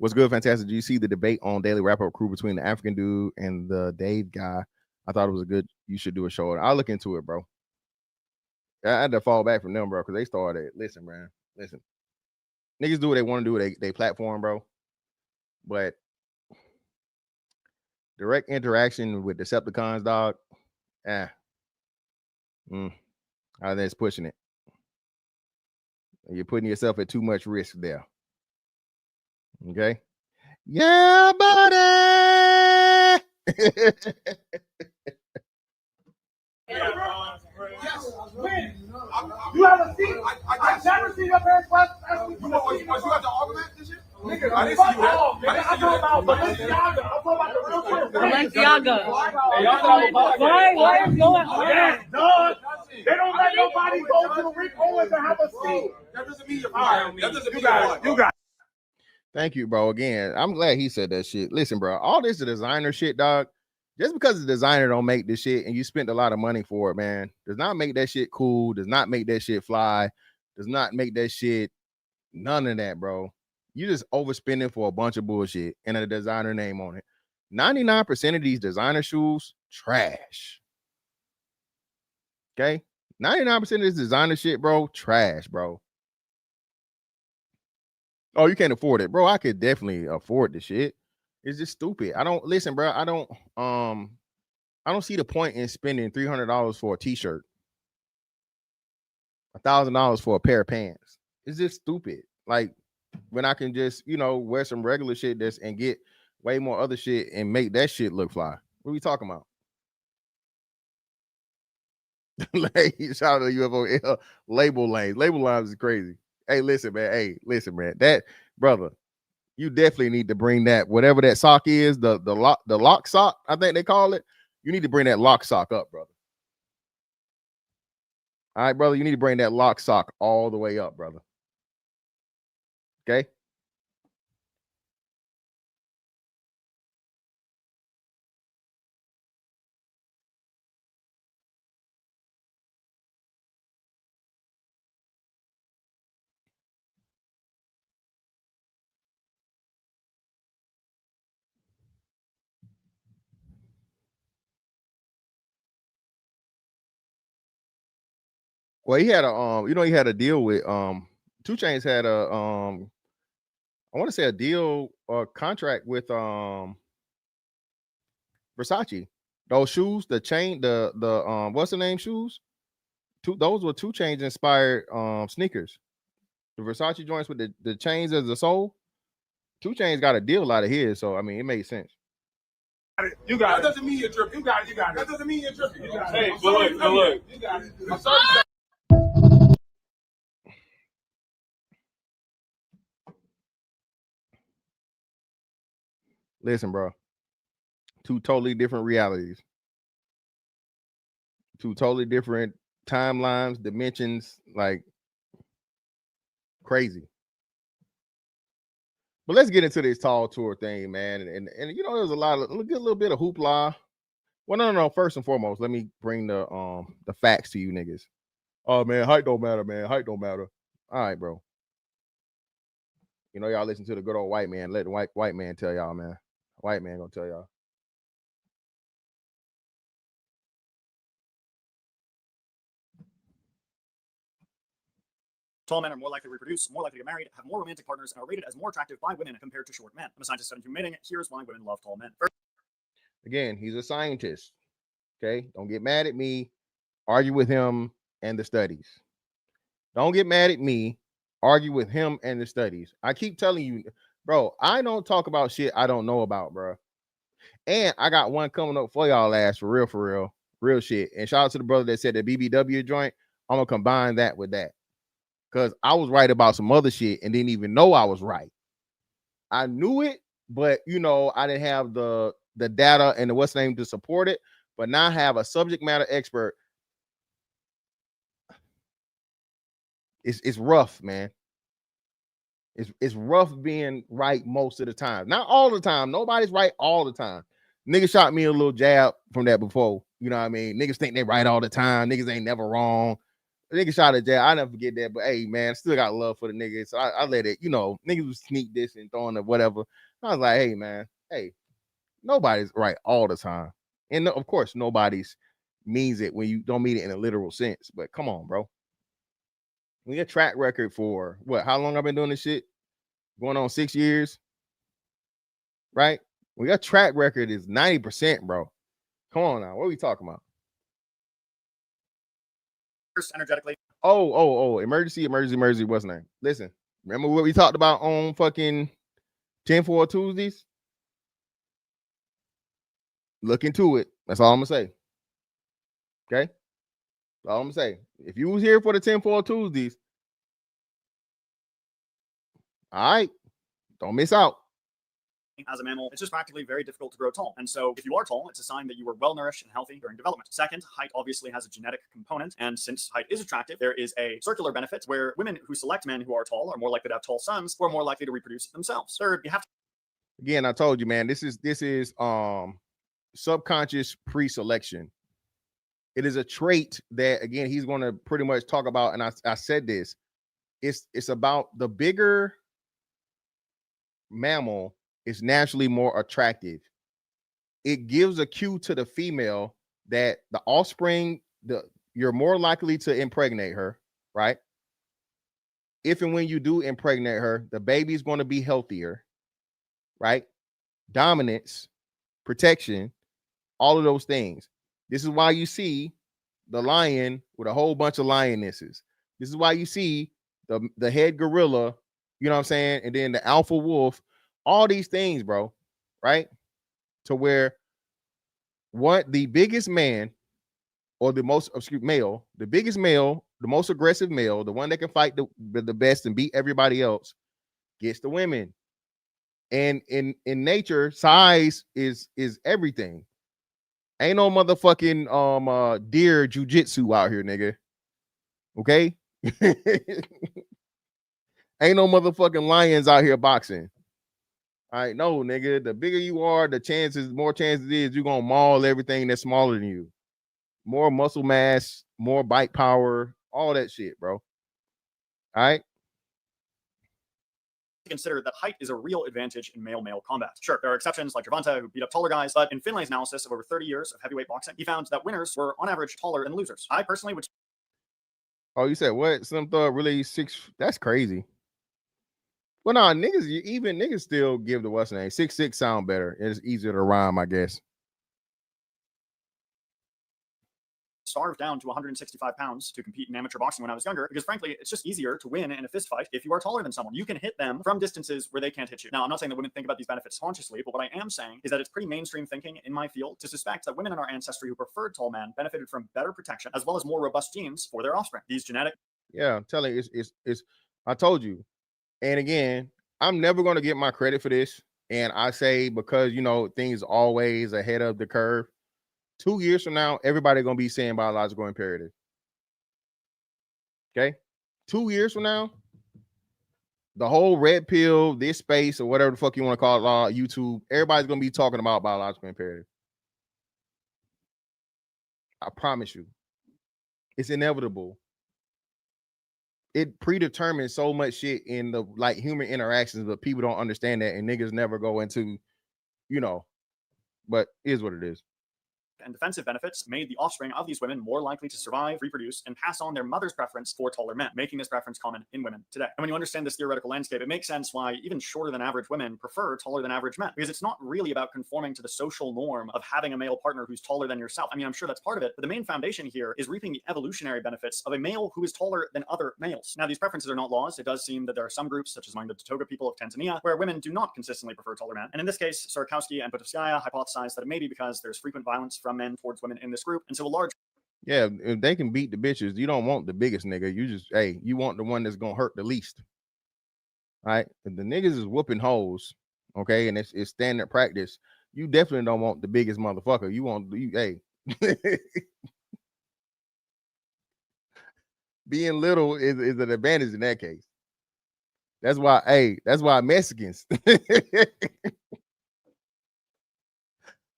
Speaker 2: What's good, fantastic? Do you see the debate on Daily Wrap-Up Crew between the African dude and the Dave guy? I thought it was you should do a show. I'll look into it, bro. I had to fall back from them, bro, because they started. Listen, man. Listen. Niggas do what they want to do with they platform, bro. But direct interaction with Decepticons, dog. I think it's pushing it. You're putting yourself at too much risk there. Okay. Yeah, buddy.
Speaker 5: You haven't seen it. I've never seen your parents last week. You got the argument this year? Nigga, I didn't see you. I'm talking about Balenciaga. I'm talking about the real shit.
Speaker 7: Balenciaga. Why are you going on?
Speaker 5: Dog. They don't let nobody go to the Rick Owens and have a seat. That doesn't mean you're fired. That doesn't mean you got it.
Speaker 2: Thank you, bro. Again, I'm glad he said that shit. Listen, bro, all this designer shit, dog. Just because the designer don't make this shit and you spent a lot of money for it, man, does not make that shit cool. Does not make that shit fly. Does not make that shit none of that, bro. You just overspending for a bunch of bullshit and a designer name on it. 99% of these designer shoes, trash. Okay? 99% of this designer shit, bro, trash, bro. Oh, you can't afford it, bro. I could definitely afford the shit. It's just stupid. I don't listen, bro. I don't see the point in spending $300 for a t-shirt, $1,000 for a pair of pants. It's just stupid. Like when I can just, wear some regular shit and get way more other shit and make that shit look fly. What are we talking about? Like, shout out to UFO label lanes. Label lines is crazy. Hey, listen, man. That brother, you definitely need to bring that, whatever that sock is, the lock sock, I think they call it. You need to bring that lock sock up, brother. All right, brother. You need to bring that lock sock all the way up, brother. Okay. Well, he had he had a deal with 2 Chainz had I want to say a deal or contract with Versace. Those shoes, the chain, the what's the name shoes? Those were 2 Chainz inspired sneakers. The Versace joints with the chains as the sole. 2 Chainz got a deal out of his, so I mean it made sense.
Speaker 3: You got
Speaker 5: That doesn't mean you're tripping. You got it. That doesn't mean you're tripping. You got it.
Speaker 3: Hey, but look.
Speaker 5: You got it. I'm sorry.
Speaker 2: Listen, bro. 2 totally different realities. 2 totally different timelines, dimensions, like crazy. But let's get into this tall tour thing, man. And there's a little bit of hoopla. Well, no. First and foremost, let me bring the facts to you niggas. Oh man, height don't matter, man. Height don't matter. All right, bro. Y'all listen to the good old white man. Let the white man tell y'all, man. White man gonna tell y'all.
Speaker 8: Tall men are more likely to reproduce, more likely to get married, have more romantic partners, and are rated as more attractive by women compared to short men. I'm a scientist studying human mating. Here's why women love tall men.
Speaker 2: Again, he's a scientist. Okay? Don't get mad at me. Argue with him and the studies. Don't get mad at me. Argue with him and the studies. I keep telling you, bro, I don't talk about shit I don't know about, bro. And I got one coming up for y'all ass for real shit. And shout out to the brother that said the BBW joint. I'm going to combine that with that. Because I was right about some other shit and didn't even know I was right. I knew it, but I didn't have the data and the what's name to support it. But now I have a subject matter expert. It's rough, man. It's rough being right most of the time. Not all the time. Nobody's right all the time. Niggas shot me a little jab from that before. You know what I mean? Niggas think they right all the time. Niggas ain't never wrong. Nigga shot at Jay. I never forget that. But hey, man, still got love for the niggas. So I let it, niggas would sneak this and throwing it, whatever. I was like, hey, man, nobody's right all the time. And of course, nobody's means it when you don't mean it in a literal sense. But come on, bro. We got track record for what? How long I've been doing this shit? Going on 6 years, right? We got track record is 90%, bro. Come on now. What are we talking about?
Speaker 8: Energetically.
Speaker 2: Oh, emergency. What's the name? Listen, remember what we talked about on fucking 10-4 Tuesdays? Look into it. That's all I'm gonna say. Okay? That's all I'm gonna say. If you was here for the 10-4 Tuesdays, all right, don't miss out.
Speaker 8: As a mammal, it's just practically very difficult to grow tall. And so if you are tall, it's a sign that you were well-nourished and healthy during development. Second, height obviously has a genetic component. And since height is attractive, there is a circular benefit where women who select men who are tall are more likely to have tall sons who are more likely to reproduce themselves. Third, you have to...
Speaker 2: Again, I told you, man, this is subconscious pre-selection. It is a trait that, again, he's going to pretty much talk about. And I said this. It's about the bigger mammal is naturally more attractive. it gives a cue to the female that the offspring, you're more likely to impregnate her, right? If and when you do impregnate her, the baby's going to be healthier, right? Dominance, protection, all of those things. This is why you see the lion with a whole bunch of lionesses. This is why you see the head gorilla, you know what I'm saying? And then the alpha wolf, all these things, bro, right? To where what the biggest man or the most male, the biggest male, the most aggressive male, the one that can fight the best and beat everybody else gets the women. And in nature, size is everything. Ain't no motherfucking deer jujitsu out here, nigga. Okay? Ain't no motherfucking lions out here boxing. All right, no, nigga. The bigger you are, more chances is you're gonna maul everything that's smaller than you. More muscle mass, more bite power, all that shit, bro. All right.
Speaker 8: Consider that height is a real advantage in male-male combat. Sure, there are exceptions like Gervonta who beat up taller guys, but in Finlay's analysis of over 30 years of heavyweight boxing, he found that winners were on average taller than losers. I personally would.
Speaker 2: Oh, you said what? Some thought really 6. That's crazy. Well, no, niggas, even niggas still give the what's name 6'6" sound better. It's easier to rhyme, I guess.
Speaker 8: Starved down to 165 pounds to compete in amateur boxing when I was younger, because frankly, it's just easier to win in a fist fight if you are taller than someone. You can hit them from distances where they can't hit you. Now, I'm not saying that women think about these benefits consciously, but what I am saying is that it's pretty mainstream thinking in my field to suspect that women in our ancestry who preferred tall men benefited from better protection as well as more robust genes for their offspring. These genetic.
Speaker 2: Yeah, I'm telling you, it's I told you. And again, I'm never going to get my credit for this. And I say because, you know, things always ahead of the curve. 2 years from now, everybody going to be saying biological imperative. Okay? 2 years from now, the whole red pill, this space, or whatever the fuck you want to call it, YouTube, everybody's going to be talking about biological imperative. I promise you. It's inevitable. It predetermines so much shit in the like human interactions, but people don't understand that, and niggas never go into, you know, but it is what it is.
Speaker 8: And defensive benefits made the offspring of these women more likely to survive, reproduce, and pass on their mother's preference for taller men, making this preference common in women today. And when you understand this theoretical landscape, it makes sense why even shorter than average women prefer taller than average men, because it's not really about conforming to the social norm of having a male partner who's taller than yourself. I mean, I'm sure that's part of it, but the main foundation here is reaping the evolutionary benefits of a male who is taller than other males. Now, these preferences are not laws. It does seem that there are some groups, such as among the Totoga people of Tanzania, where women do not consistently prefer taller men. And in this case, Sorakowski and Butovskaya hypothesized that it may be because there's frequent violence from men towards women in this group, and so a large.
Speaker 2: Yeah, if they can beat the bitches, you don't want the biggest nigga. You just, hey, you want the one that's gonna hurt the least. All right, if the niggas is whooping hoes, okay, and it's standard practice. You definitely don't want the biggest motherfucker. You want hey, being little is an advantage in that case. That's why, hey, that's why Mexicans.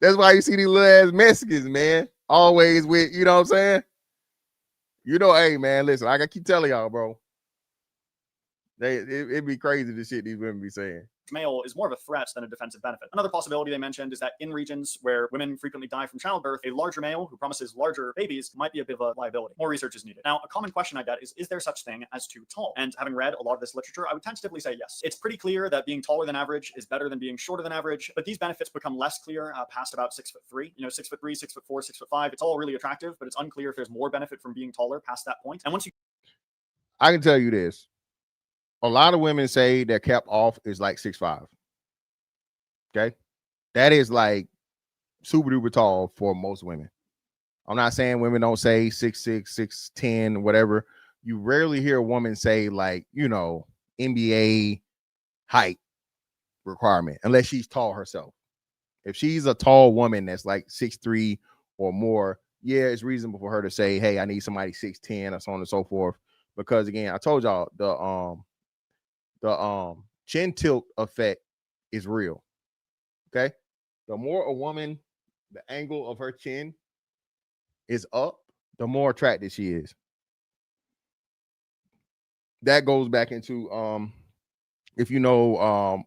Speaker 2: That's why you see these little ass Mexicans, man. Always with, you know what I'm saying? You know, hey, man, listen, like I keep telling y'all, bro. It'd be crazy the shit these women be saying.
Speaker 8: Male is more of a threat than a defensive benefit. Another possibility they mentioned is that in regions where women frequently die from childbirth, a larger male who promises larger babies might be a bit of a liability. More research is needed. Now, a common question I get is there such thing as too tall? And having read a lot of this literature, I would tentatively say yes. It's pretty clear that being taller than average is better than being shorter than average, but these benefits become less clear past about 6'3". You know, 6'3", 6'4", 6'5". It's all really attractive, but it's unclear if there's more benefit from being taller past that point. And once you,
Speaker 2: I can tell you this. A lot of women say their cap off is like 6'5". Okay. That is like super duper tall for most women. I'm not saying women don't say 6'6", 6'10", whatever. You rarely hear a woman say like, you know, NBA height requirement unless she's tall herself. If she's a tall woman that's like 6'3" or more, yeah, it's reasonable for her to say, hey, I need somebody 6'10" or so on and so forth. Because again, I told y'all the chin tilt effect is real. Okay, the more a woman, the angle of her chin is up, the more attractive she is. That goes back into if you know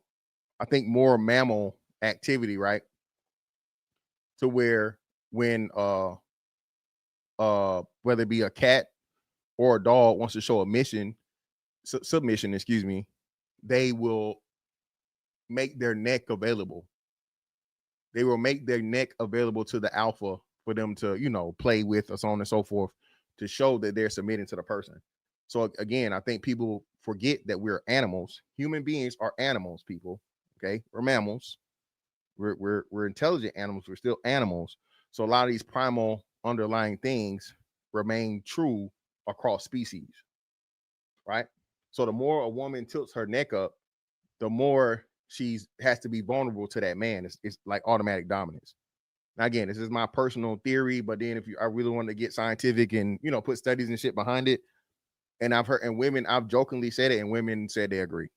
Speaker 2: I think more mammal activity, right? to where when whether it be a cat or a dog wants to show a submission, excuse me, they will make their neck available. They will make their neck available to the alpha for them to, you know, play with, or so on and so forth, to show that they're submitting to the person. So again, I think people forget that we're animals. Human beings are animals, people. Okay, we're mammals. We're intelligent animals. We're still animals. So a lot of these primal underlying things remain true across species, right? So the more a woman tilts her neck up, the more she has to be vulnerable to that man. It's like automatic dominance. Now, again, this is my personal theory, but then if I really want to get scientific and, you know, put studies and shit behind it, and I've heard, and women, I've jokingly said it, and women said they agree.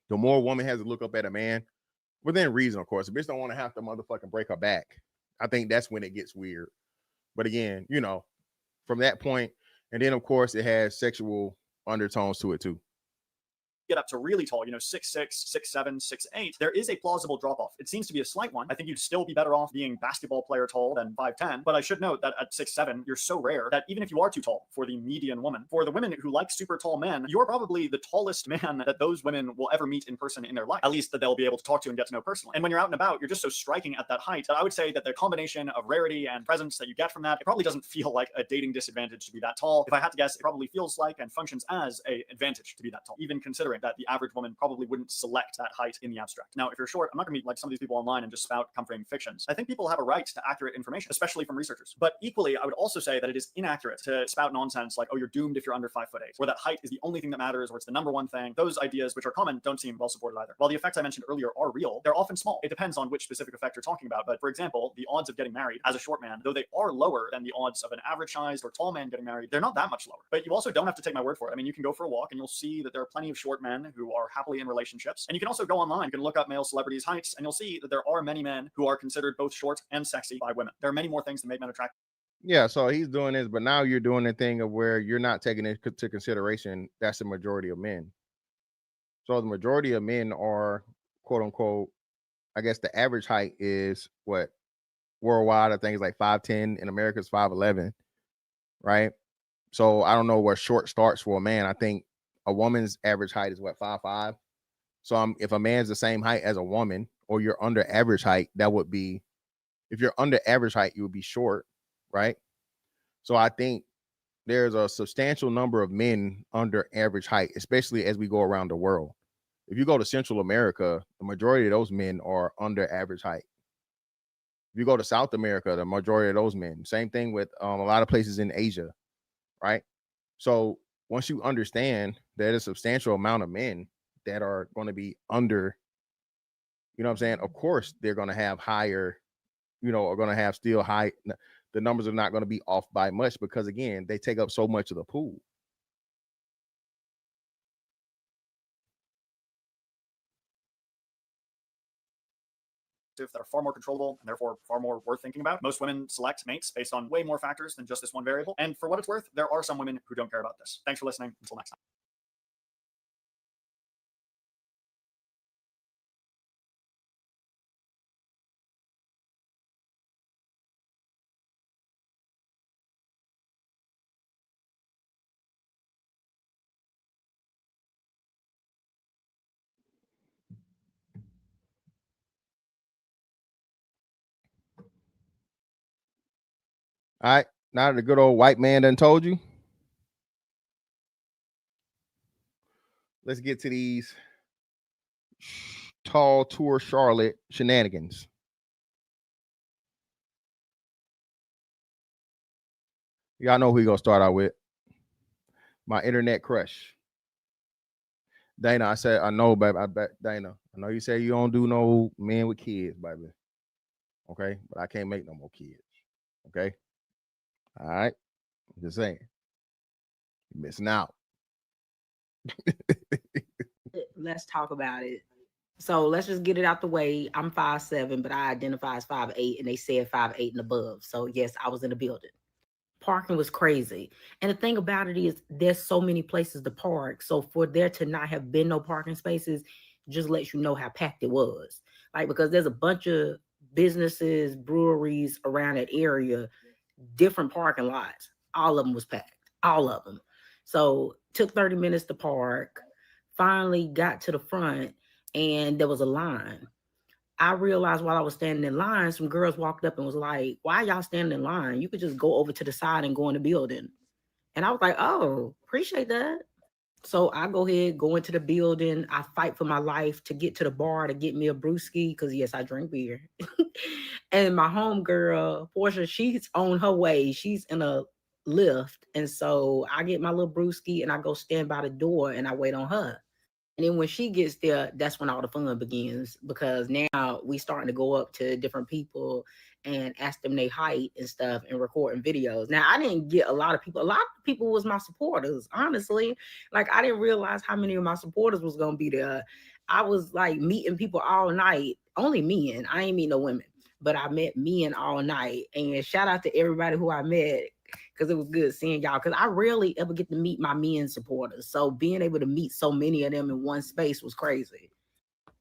Speaker 2: The more a woman has to look up at a man, within reason, of course, a bitch don't want to have to motherfucking break her back. I think that's when it gets weird. But again, you know, from that point, and then of course it has sexual undertones to it too.
Speaker 8: Get up to really tall, you know, 6'6", 6'7", 6'8", there is a plausible drop-off. It seems to be a slight one. I think you'd still be better off being basketball player tall than 5'10", but I should note that at 6'7", you're so rare that even if you are too tall for the median woman, for the women who like super tall men, you're probably the tallest man that those women will ever meet in person in their life, at least that they'll be able to talk to and get to know personally. And when you're out and about, you're just so striking at that height that I would say that the combination of rarity and presence that you get from that, it probably doesn't feel like a dating disadvantage to be that tall. If I had to guess, it probably feels like and functions as an advantage to be that tall, even considering that the average woman probably wouldn't select that height in the abstract. Now, if you're short, I'm not gonna be like some of these people online and just spout comforting fictions. I think people have a right to accurate information, especially from researchers. But equally, I would also say that it is inaccurate to spout nonsense like, oh, you're doomed if you're under 5'8", or that height is the only thing that matters, or it's the number one thing. Those ideas, which are common, don't seem well supported either. While the effects I mentioned earlier are real, they're often small. It depends on which specific effect you're talking about. But for example, the odds of getting married as a short man, though they are lower than the odds of an average sized or tall man getting married, they're not that much lower. But you also don't have to take my word for it. I mean, you can go for a walk and you'll see that there are plenty of short men who are happily in relationships. And you can also go online, you can look up male celebrities' heights, and you'll see that there are many men who are considered both short and sexy by women. There are many more things that make men attractive.
Speaker 2: Yeah, so he's doing this, but now you're doing the thing of where you're not taking into consideration that's the majority of men. So the majority of men are, quote unquote, I guess the average height is what worldwide, I think it's like 5'10", in America it's 5'11", right? So I don't know where short starts for a man. I think a woman's average height is what, 5'5". So if a man's the same height as a woman, or you're under average height, that would be, if you're under average height, you would be short, right? So I think there's a substantial number of men under average height, especially as we go around the world. If you go to Central America, the majority of those men are under average height. If you go to South America, the majority of those men. Same thing with a lot of places in Asia, right? So once you understand that a substantial amount of men that are going to be under, you know what I'm saying? Of course, they're going to have higher, you know, are going to have still high. The numbers are not going to be off by much because, again, they take up so much of the pool.
Speaker 8: That are far more controllable and therefore far more worth thinking about. Most women select mates based on way more factors than just this one variable. And for what it's worth, there are some women who don't care about this. Thanks for listening. Until next time.
Speaker 2: All right. Now that the good old white man done told you, let's get to these tall tour Charlotte shenanigans. Y'all know who you gonna start out with. My internet crush. Dana, I said, I know, baby. I bet Dana. I know you say you don't do no men with kids, baby. Okay, but I can't make no more kids. Okay. All right. I'm just saying. You're missing out.
Speaker 7: Let's talk about it. So let's just get it out the way. I'm 5'7", but I identify as 5'8", and they said 5'8" and above. So yes, I was in the building. Parking was crazy. And the thing about it is there's so many places to park. So for there to not have been no parking spaces just lets you know how packed it was. Like, because there's a bunch of businesses, breweries around that area, different parking lots. All of them was packed. All of them. So took 30 minutes to park. Finally got to the front and there was a line. I realized while I was standing in line, some girls walked up and was like, "Why y'all standing in line? You could just go over to the side and go in the building." And I was like, "Oh, appreciate that." So I go ahead, go into the building. I fight for my life to get to the bar to get me a brewski because yes, I drink beer. And my homegirl, Portia, she's on her way. She's in a lift. And so I get my little brewski and I go stand by the door and I wait on her. And then when she gets there, that's when all the fun begins because now we starting to go up to different people and ask them their height and stuff and recording videos. Now, I didn't get a lot of people. A lot of people was my supporters, honestly. Like, I didn't realize how many of my supporters was going to be there. I was, like, meeting people all night. Only men. I ain't meet no women. But I met men all night. And shout out to everybody who I met because it was good seeing y'all. Because I rarely ever get to meet my men supporters. So being able to meet so many of them in one space was crazy.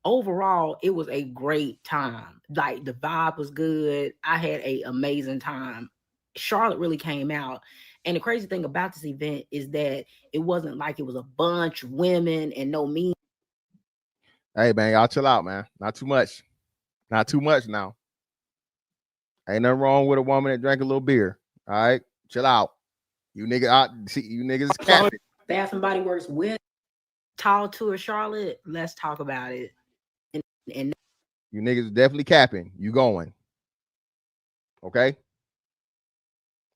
Speaker 7: Overall, it was a great time. Like the vibe was good. I had an amazing time. Charlotte really came out. And the crazy thing about this event is that it wasn't like it was a bunch of women and no men.
Speaker 2: Hey, man, y'all chill out, man. Not too much. Not too much now. Ain't nothing wrong with a woman that drank a little beer. All right? Chill out. You niggas is capping.
Speaker 7: Bath and Body Works with Tall Tour Charlotte. Let's talk about it. And
Speaker 2: you niggas definitely capping. You going. Okay?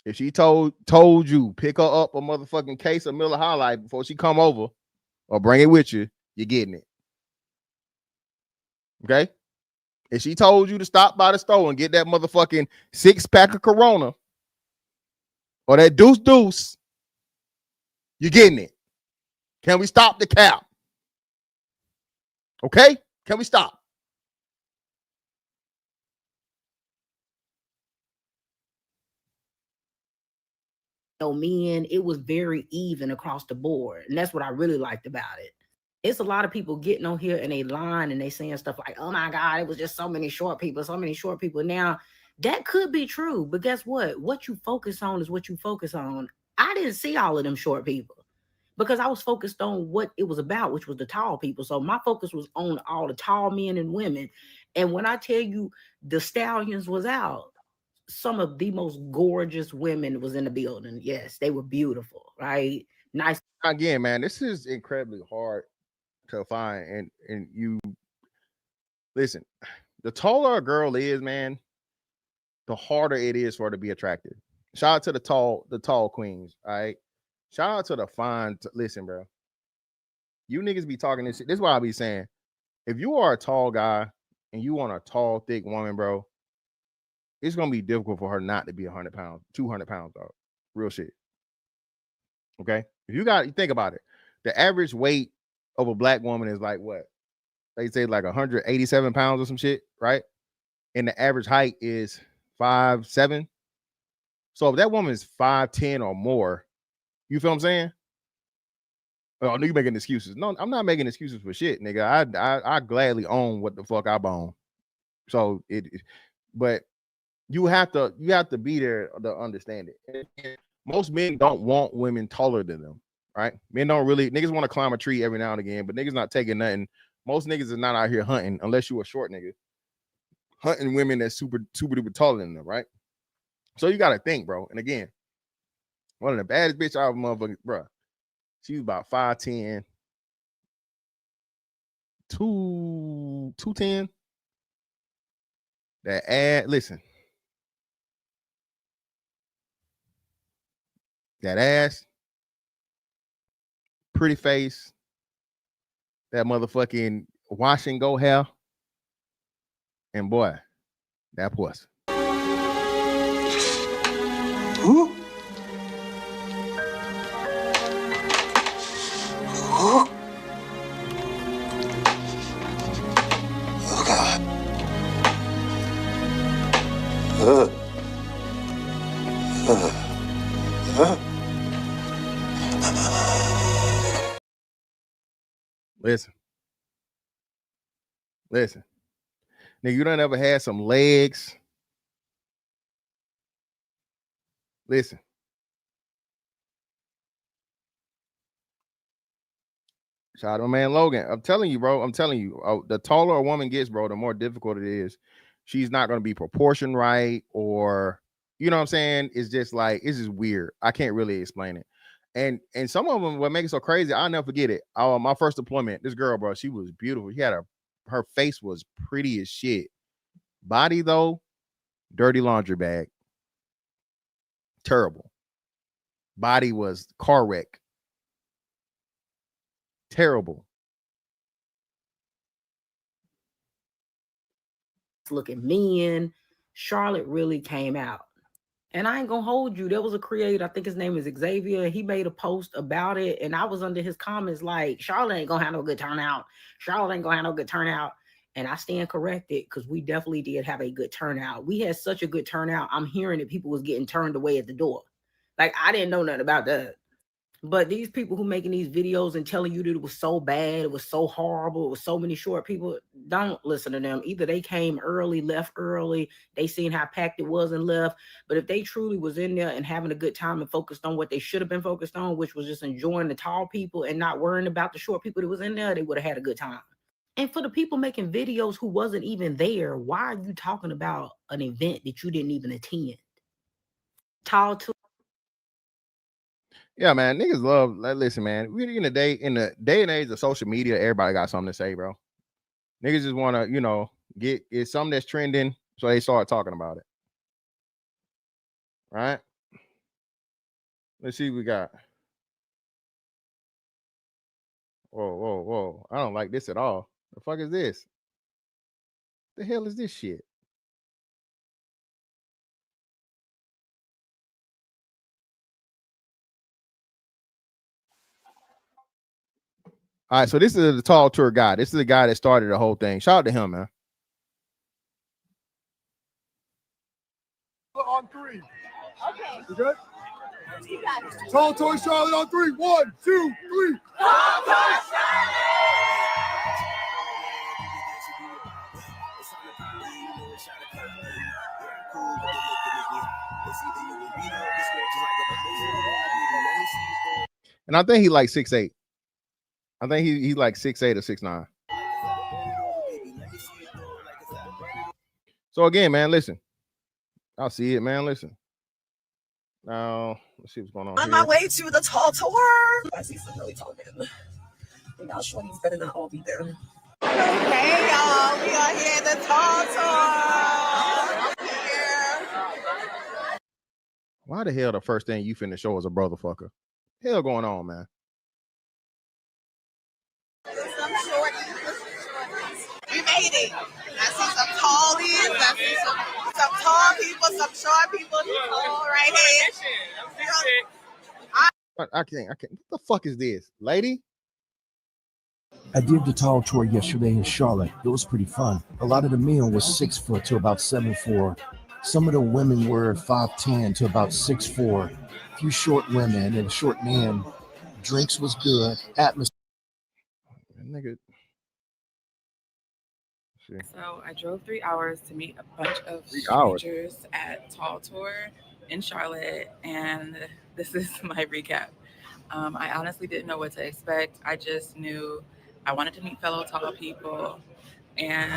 Speaker 2: If she told you pick her up a motherfucking case of Miller High Life before she come over or bring it with you, you're getting it. Okay? If she told you to stop by the store and get that motherfucking 6-pack of Corona or that deuce, you're getting it. Can we stop the cap? Okay? Can we stop?
Speaker 7: Men, it was very even across the board. And that's what I really liked about it. It's a lot of people getting on here and they lying and they saying stuff like, "Oh my God, it was just so many short people, so many short people." Now, that could be true, but guess what? What you focus on is what you focus on. I didn't see all of them short people because I was focused on what it was about, which was the tall people. So my focus was on all the tall men and women. And when I tell you the stallions was out, some of the most gorgeous women was in the building. Yes, they were beautiful, right? Nice.
Speaker 2: Again, man, this is incredibly hard to find. And you listen, the taller a girl is, man, the harder it is for her to be attractive. Shout out to the tall queens. All right. Shout out to the fine. Listen, bro. You niggas be talking this shit. This is what I be saying. If you are a tall guy and you want a tall, thick woman, bro, it's gonna be difficult for her not to be 100 pounds, 200 pounds, dog. Real shit. Okay. If you think about it, the average weight of a black woman is like what? They say like 187 pounds or some shit, right? And the average height is 5'7". So if that woman is 5'10" or more, you feel what I'm saying? Oh, no, you making excuses. No, I'm not making excuses for shit, nigga. I gladly own what the fuck I own. So but you have to be there to understand it. And most men don't want women taller than them, right? Men don't really, niggas want to climb a tree every now and again, but niggas not taking nothing. Most niggas is not out here hunting unless you a short nigga. Hunting women that's super duper taller than them, right? So you gotta think, bro. And again, one of the baddest bitch I ever motherfucking, bro. She was about 5'10", 210. That ass, listen. That ass, pretty face, that motherfucking wash and go hair, and boy, that puss.
Speaker 4: Who? Oh God.
Speaker 2: Listen. Nigga, you done ever had some legs? Listen. Shout out to my man Logan. I'm telling you, bro. I'm telling you, the taller a woman gets, bro, the more difficult it is. She's not going to be proportioned right, or you know what I'm saying? It's just like it's just weird. I can't really explain it. And some of them, what makes it so crazy, I'll never forget it. My first deployment, this girl, bro, she was beautiful. Her face was pretty as shit. Body though, dirty laundry bag. Terrible. Body was car wreck. Terrible.
Speaker 7: Looking men. Charlotte really came out. And I ain't gonna hold you. There was a creator, I think his name is Xavier. He made a post about it, and I was under his comments like, Charlotte ain't gonna have no good turnout. Charlotte ain't gonna have no good turnout. And I stand corrected because we definitely did have a good turnout. We had such a good turnout. I'm hearing that people was getting turned away at the door. Like, I didn't know nothing about that. But these people who making these videos and telling you that it was so bad, it was so horrible, it was so many short people, don't listen to them. Either they came early, left early, they seen how packed it was and left. But if they truly was in there and having a good time and focused on what they should have been focused on, which was just enjoying the tall people and not worrying about the short people that was in there, they would have had a good time. And for the people making videos who wasn't even there, why are you talking about an event that you didn't even attend? Tall too.
Speaker 2: Yeah, man. Niggas love. Like, listen, man. We in the day and age of social media, everybody got something to say, bro. Niggas just want to, get something that's trending, so they start talking about it. Right? Let's see what we got. Whoa. I don't like this at all. The fuck is this? The hell is this shit? All right, so this is the tall tour guy. This is the guy that started the whole thing. Shout out to him, man.
Speaker 5: On three. Okay. You good? Tall Toy Charlotte on three. 1, 2, 3. Tall Toy Charlotte!
Speaker 2: And I think he like 6'8". I think he like 6'8" or 6'9". So again, man, listen. I'll see it, man. Listen. Now, let's see what's going on.
Speaker 9: On my way to the tall tour. I see some really tall men. And y'all shorties better not all be there. Hey, y'all. We are here at the tall tour. Here.
Speaker 2: Why the hell the first thing you finna show is a brother fucker? Hell going on, man?
Speaker 9: Some shorties. We made it. I see some tallies. I see some tall people, some short people. Right here.
Speaker 2: I can't. What the fuck is this, lady?
Speaker 10: I did the tall tour yesterday in Charlotte. It was pretty fun. A lot of the men was 6 foot to about 7'4". Some of the women were 5'10" to about 6'4". A few short women and a short man. Drinks was good. Atmosphere.
Speaker 2: Nigga.
Speaker 11: So I drove 3 hours to meet a bunch of strangers at Tall Tour in Charlotte, and this is my recap. I honestly didn't know what to expect. I just knew I wanted to meet fellow tall people, and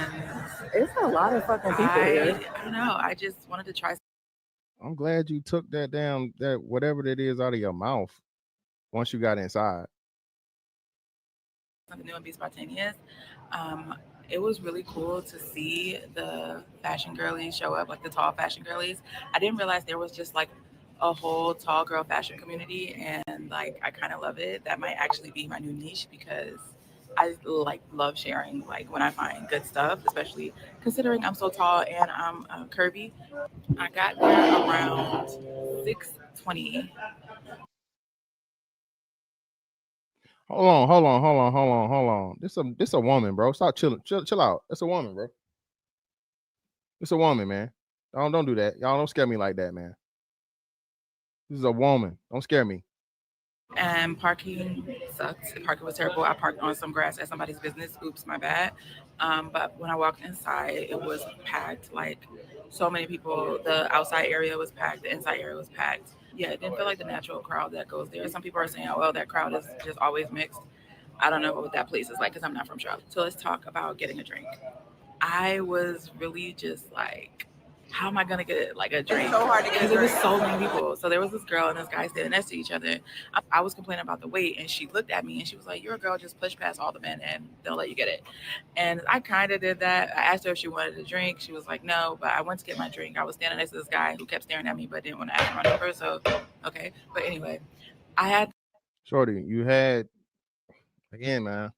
Speaker 9: it's a lot of fucking people here.
Speaker 11: I don't know. I just wanted to try.
Speaker 2: I'm glad you took that down, that whatever that is out of your mouth once you got inside.
Speaker 11: Something new and be spontaneous. It was really cool to see the fashion girlies show up, like the tall fashion girlies. I didn't realize there was just like a whole tall girl fashion community, and like I kind of love it. That might actually be my new niche because I like love sharing like when I find good stuff, especially considering I'm so tall and I'm curvy. I got there around 6:20.
Speaker 2: Hold on. This a woman, bro. Stop chilling. Chill out. That's a woman, bro. It's a woman, man. Don't do that. Y'all don't scare me like that, man. This is a woman. Don't scare me.
Speaker 11: And parking sucks. The parking was terrible. I parked on some grass at somebody's business. Oops, my bad. But when I walked inside, it was packed. Like so many people. The outside area was packed. The inside area was packed. Yeah, it didn't feel like the natural crowd that goes there. Some people are saying, "Oh, well, that crowd is just always mixed." I don't know what that place is like because I'm not from Charlotte. So let's talk about getting a drink. I was really just like, how am I gonna get like a drink?
Speaker 9: It's so hard to get
Speaker 11: Because
Speaker 9: a
Speaker 11: it was
Speaker 9: drink.
Speaker 11: so many people. So there was this girl and this guy standing next to each other. I was complaining about the wait, and she looked at me and she was like, "You're a girl, just push past all the men and they'll let you get it." And I kind of did that. I asked her if she wanted a drink. She was like, "No," but I went to get my drink. I was standing next to this guy who kept staring at me but didn't want to ask for my number. So okay, but anyway, I had
Speaker 2: Shorty, you had again, man.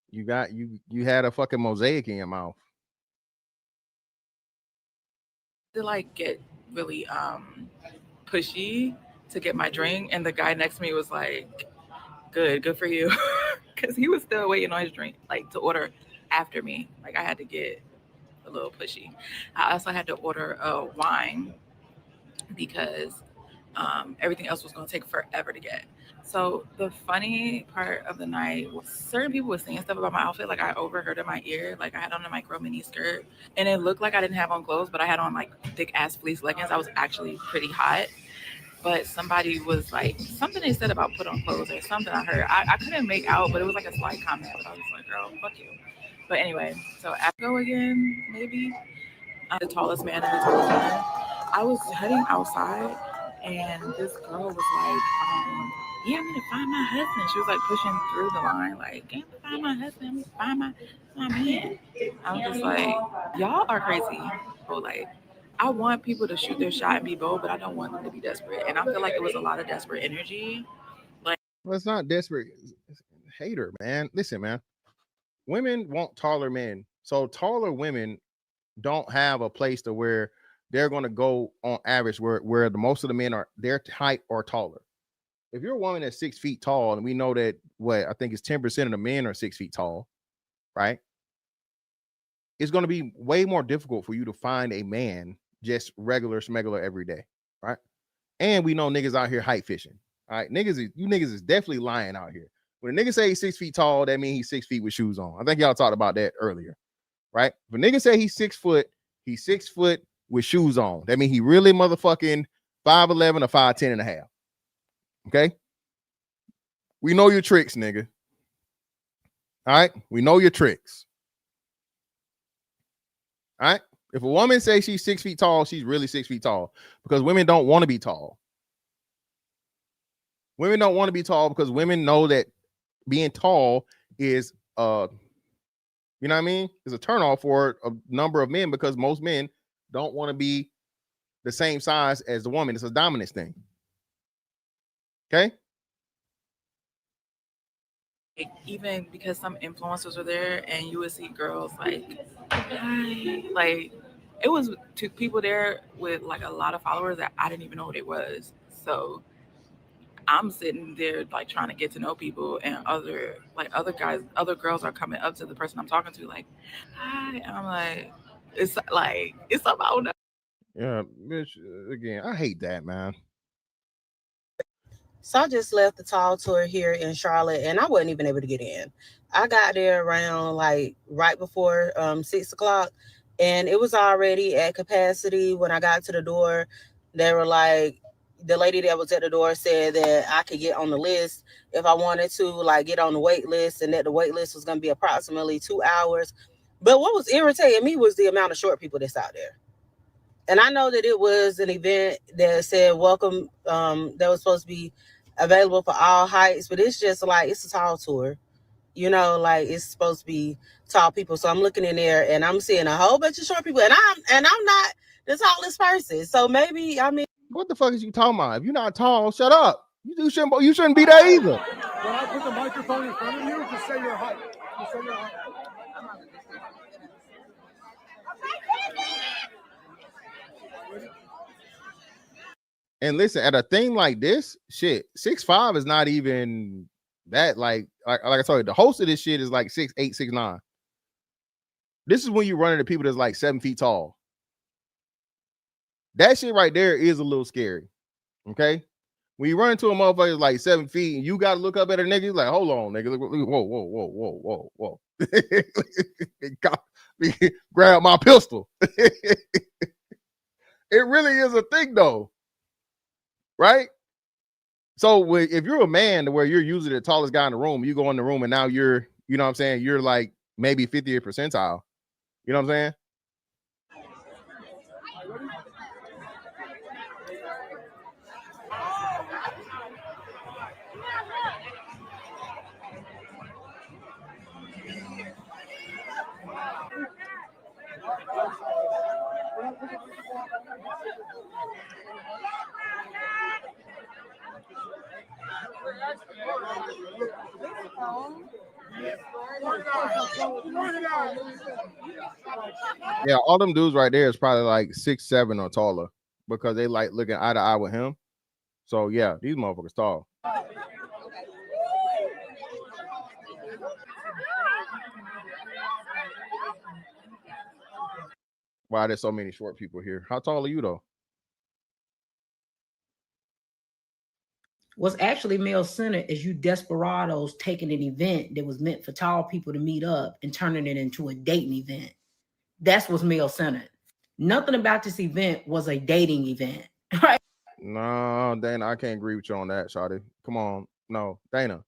Speaker 2: You had a fucking mosaic in your mouth.
Speaker 11: to like get really pushy to get my drink, and the guy next to me was like, good for you," because he was still waiting on his drink, like to order after me. Like I had to get a little pushy. I also had to order a wine because everything else was going to take forever to get. So the funny part of the night was certain people were saying stuff about my outfit. Like I overheard in my ear, like I had on a micro mini skirt and it looked like I didn't have on clothes, but I had on like thick ass fleece leggings. I was actually pretty hot. But somebody was like, something they said about put on clothes or something I heard. I couldn't make out, but it was like a slight comment. But I was like, girl, fuck you. But anyway, so after again, maybe I'm the tallest man and the tallest woman. I was heading outside, and this girl was like, "Yeah, I'm gonna find my husband." She was like pushing through the line, like, "Yeah, I'm gonna find my husband. I'm gonna find my man." I was just like, "Y'all are crazy." But like, I want people to shoot their shot and be bold, but I don't want them to be desperate. And I feel like it was a lot of desperate energy. Like,
Speaker 2: Well, it's not desperate. It's hater, man. Listen, man. Women want taller men. So taller women don't have a place to where they're going to go on average where the most of the men are their height or taller. If you're a woman that's 6 feet tall, and we know that what I think is 10% of the men are 6 feet tall, right? It's going to be way more difficult for you to find a man just regular smegular every day, right? And we know niggas out here height fishing. All right, you niggas is definitely lying out here. When a nigga say he's 6 feet tall, that means he's 6 feet with shoes on. I think y'all talked about that earlier, right? If a nigga say he's 6 foot, he's 6 foot with shoes on. That means he really motherfucking 5'11" or 5'10" and a half. Okay? We know your tricks, nigga. All right? We know your tricks. All right? If a woman says she's 6 feet tall, she's really 6 feet tall because women don't want to be tall. Women don't want to be tall because women know that being tall is you know what I mean? Is a turnoff for a number of men because most men don't want to be the same size as the woman. It's a dominance thing. Okay?
Speaker 11: even because some influencers were there and you would see girls like, hi, like it was two people there with like a lot of followers that I didn't even know what it was. So I'm sitting there like trying to get to know people, and other guys, other girls are coming up to the person I'm talking to like, hi, and I'm like, it's about that.
Speaker 2: Yeah, bitch. Again, I hate that, man.
Speaker 9: So I just left the tall tour here in Charlotte, and I wasn't even able to get in. I got there around like right before 6 o'clock, and it was already at capacity. When I got to the door, they were like, the lady that was at the door said that I could get on the list if I wanted to, like get on the wait list, and that the wait list was going to be approximately 2 hours. But what was irritating me was the amount of short people that's out there. And I know that it was an event that said welcome, that was supposed to be available for all heights, but it's just like it's a tall tour, like it's supposed to be tall people. So I'm looking in there and I'm seeing a whole bunch of short people, and I'm not the tallest person. So maybe
Speaker 2: what the fuck is you talking about? If you're not tall, shut up. You shouldn't be there either.
Speaker 5: When I put the microphone in front of you, just say your height. Just say your height.
Speaker 2: And listen, at a thing like this, shit, 6'5" is not even that. Like I told you, the host of this shit is like 6'8", 6'9". This is when you run into people that's like 7 feet tall. That shit right there is a little scary. Okay. When you run into a motherfucker like 7 feet and you gotta look up at a nigga, like, hold on, nigga. Whoa. Grab my pistol. It really is a thing though. Right? So if you're a man to where you're usually the tallest guy in the room, you go in the room and now you're, you know what I'm saying, you're like maybe 50th percentile. You know what I'm saying? Yeah, all them dudes right there is probably like 6'7" or taller because they like looking eye to eye with him. So yeah, these motherfuckers tall. Why there's so many short people here? How tall are you though?
Speaker 7: What's actually male-centered is you desperados taking an event that was meant for tall people to meet up and turning it into a dating event. That's what's male-centered. Nothing about this event was a dating event, right?
Speaker 2: No, Dana, I can't agree with you on that, Shawty. Come on. No, Dana.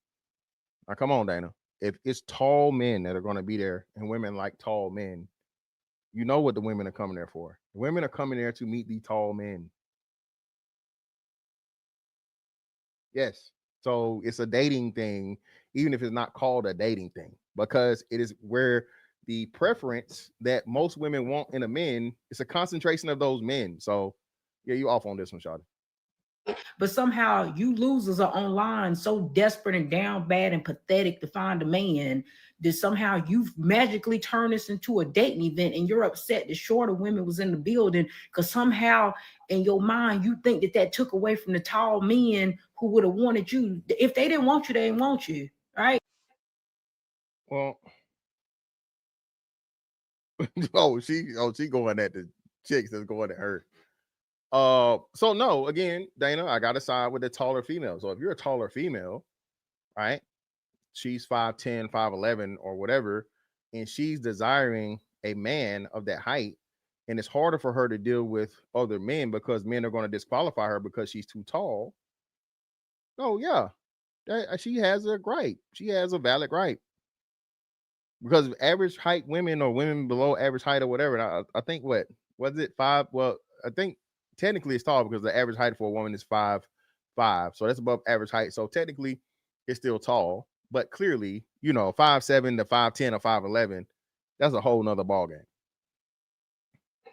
Speaker 2: Now, come on, Dana. If it's tall men that are going to be there and women like tall men, you know what the women are coming there for. The women are coming there to meet the tall men. Yes. So it's a dating thing, even if it's not called a dating thing, because it is where the preference that most women want in a man, it's a concentration of those men. So yeah, you off on this one, Shawty.
Speaker 7: But somehow you losers are online so desperate and down bad and pathetic to find a man that somehow you've magically turned this into a dating event and you're upset that shorter women was in the building because somehow in your mind you think that took away from the tall men who would have wanted you. If they didn't want you, they didn't want you, right?
Speaker 2: Well, she going at the chicks that's going at her. So no, again, Dana, I gotta side with the taller female. So if you're a taller female, right? She's 5'10, 5'11, or whatever, and she's desiring a man of that height, and it's harder for her to deal with other men because men are going to disqualify her because she's too tall. Oh, yeah. She has a gripe. She has a valid gripe. Because average height women or women below average height or whatever, I think what was it 5? Well, I think technically it's tall because the average height for a woman is 5'5", so that's above average height. So technically, it's still tall, but clearly, 5'7" to 5'10" or 5'11", that's a whole nother ballgame.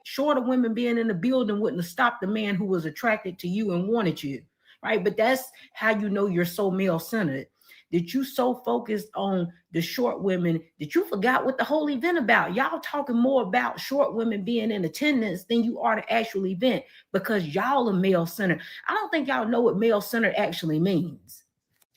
Speaker 7: Shorter women being in the building wouldn't have stopped the man who was attracted to you and wanted you, right? But that's how you know you're so male-centered. That you so focused on the short women that you forgot what the whole event about. Y'all talking more about short women being in attendance than you are the actual event because y'all are male-centered. I don't think y'all know what male-centered actually means.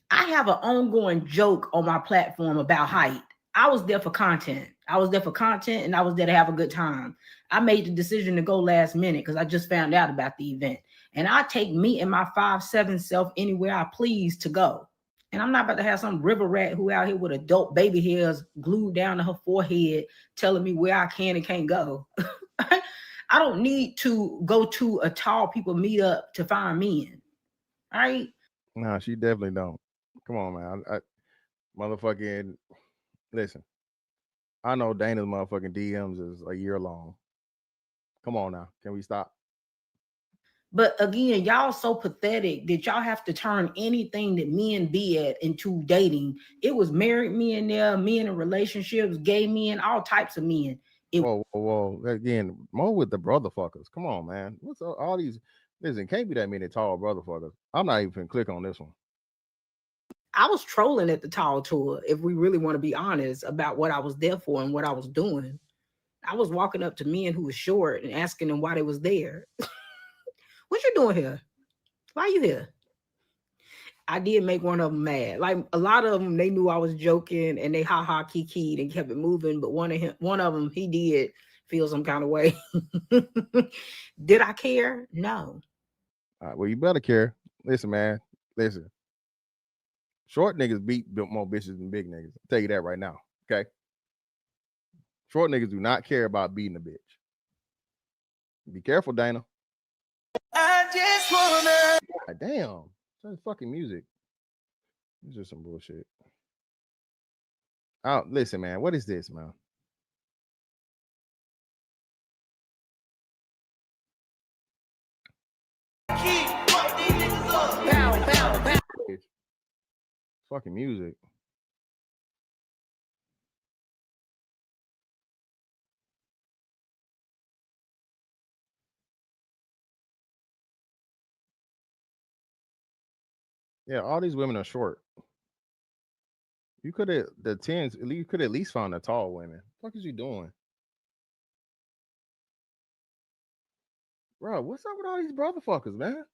Speaker 7: I have an ongoing joke on my platform about height. I was there for content. And I was there to have a good time. I made the decision to go last minute because I just found out about the event. And I take me and my 5'7" self anywhere I please to go. And I'm not about to have some river rat who out here with adult baby hairs glued down to her forehead telling me where I can and can't go. I don't need to go to a tall people meetup to find men. Right?
Speaker 2: No, she definitely don't. Come on, man. I motherfucking listen. I know Dana's motherfucking DMs is a year long. Come on now. Can we stop?
Speaker 7: But again, y'all so pathetic that y'all have to turn anything that men be at into dating. It was married men there, men in relationships, gay men, all types of men.
Speaker 2: Whoa. Again, more with the brotherfuckers. Come on, man. What's all these? Listen, can't be that many tall brotherfuckers. I'm not even gonna click on this one.
Speaker 7: I was trolling at the tall tour, if we really want to be honest about what I was there for and what I was doing. I was walking up to men who were short and asking them why they was there. What you doing here? Why you here? I did make one of them mad. Like a lot of them, they knew I was joking and they ha kikied and kept it moving. But one of them, he did feel some kind of way. Did I care? No.
Speaker 2: All right, well, you better care. Listen, man. Listen, short niggas beat more bitches than big niggas. I'll tell you that right now. Okay. Short niggas do not care about beating a bitch. Be careful, Dana.
Speaker 5: I just wanna.
Speaker 2: God damn. That's fucking music. This is some bullshit. Oh, listen, man. What is this, man? Fucking music. Yeah, all these women are short. You could have the tens. You could at least found the tall women. What is you doing, bro? What's up with all these brotherfuckers, man?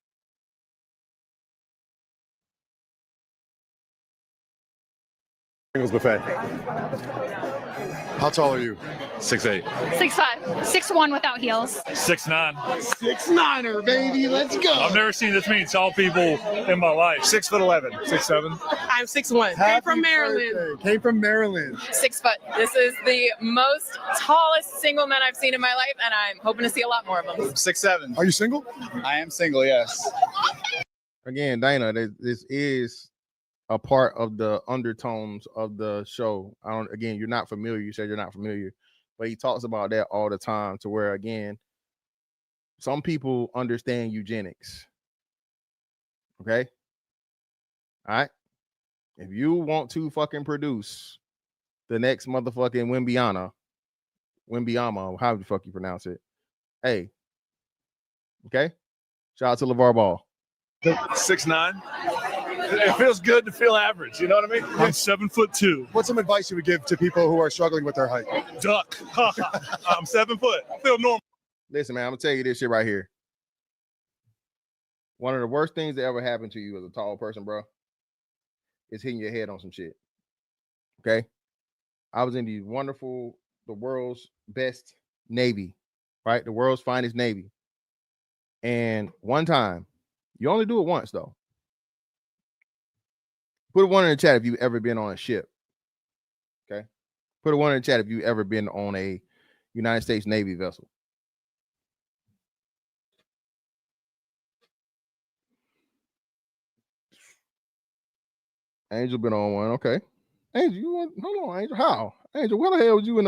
Speaker 12: Singles buffet. How tall are you?
Speaker 13: 6'8".
Speaker 14: 6'5", 6'1" without heels.
Speaker 13: 6'9".
Speaker 12: 6'9", baby. Let's go.
Speaker 13: I've never seen this many tall people in my life.
Speaker 12: 6'11", 6'7".
Speaker 15: I'm 6'1". Came from Maryland.
Speaker 12: Birthday. Came from Maryland.
Speaker 15: 6 foot. This is the most tallest single men I've seen in my life, and I'm hoping to see a lot more of them.
Speaker 12: 6'7". Are you single? I am single, yes.
Speaker 2: Again, Dana, this is a part of the undertones of the show. Again, you're not familiar. You said you're not familiar, but he talks about that all the time to where, again, some people understand eugenics. Okay. All right. If you want to fucking produce the next motherfucking Wimbiama, how the fuck you pronounce it? Hey. Okay. Shout out to LeVar Ball.
Speaker 13: 6'9". It feels good to feel average. You know what I mean? I'm 7'2".
Speaker 12: What's some advice you would give to people who are struggling with their height?
Speaker 13: Duck. I'm 7 foot. I feel normal.
Speaker 2: Listen, man, I'm gonna tell you this shit right here. One of the worst things that ever happened to you as a tall person, bro, is hitting your head on some shit. Okay. I was in the world's best Navy, right? The world's finest Navy. And one time, you only do it once, though. Put a 1 in the chat if you've ever been on a ship. Okay. Put a 1 in the chat if you've ever been on a United States Navy vessel. Angel been on one. Okay. Angel, hold on, Angel. How? Angel, where the hell was you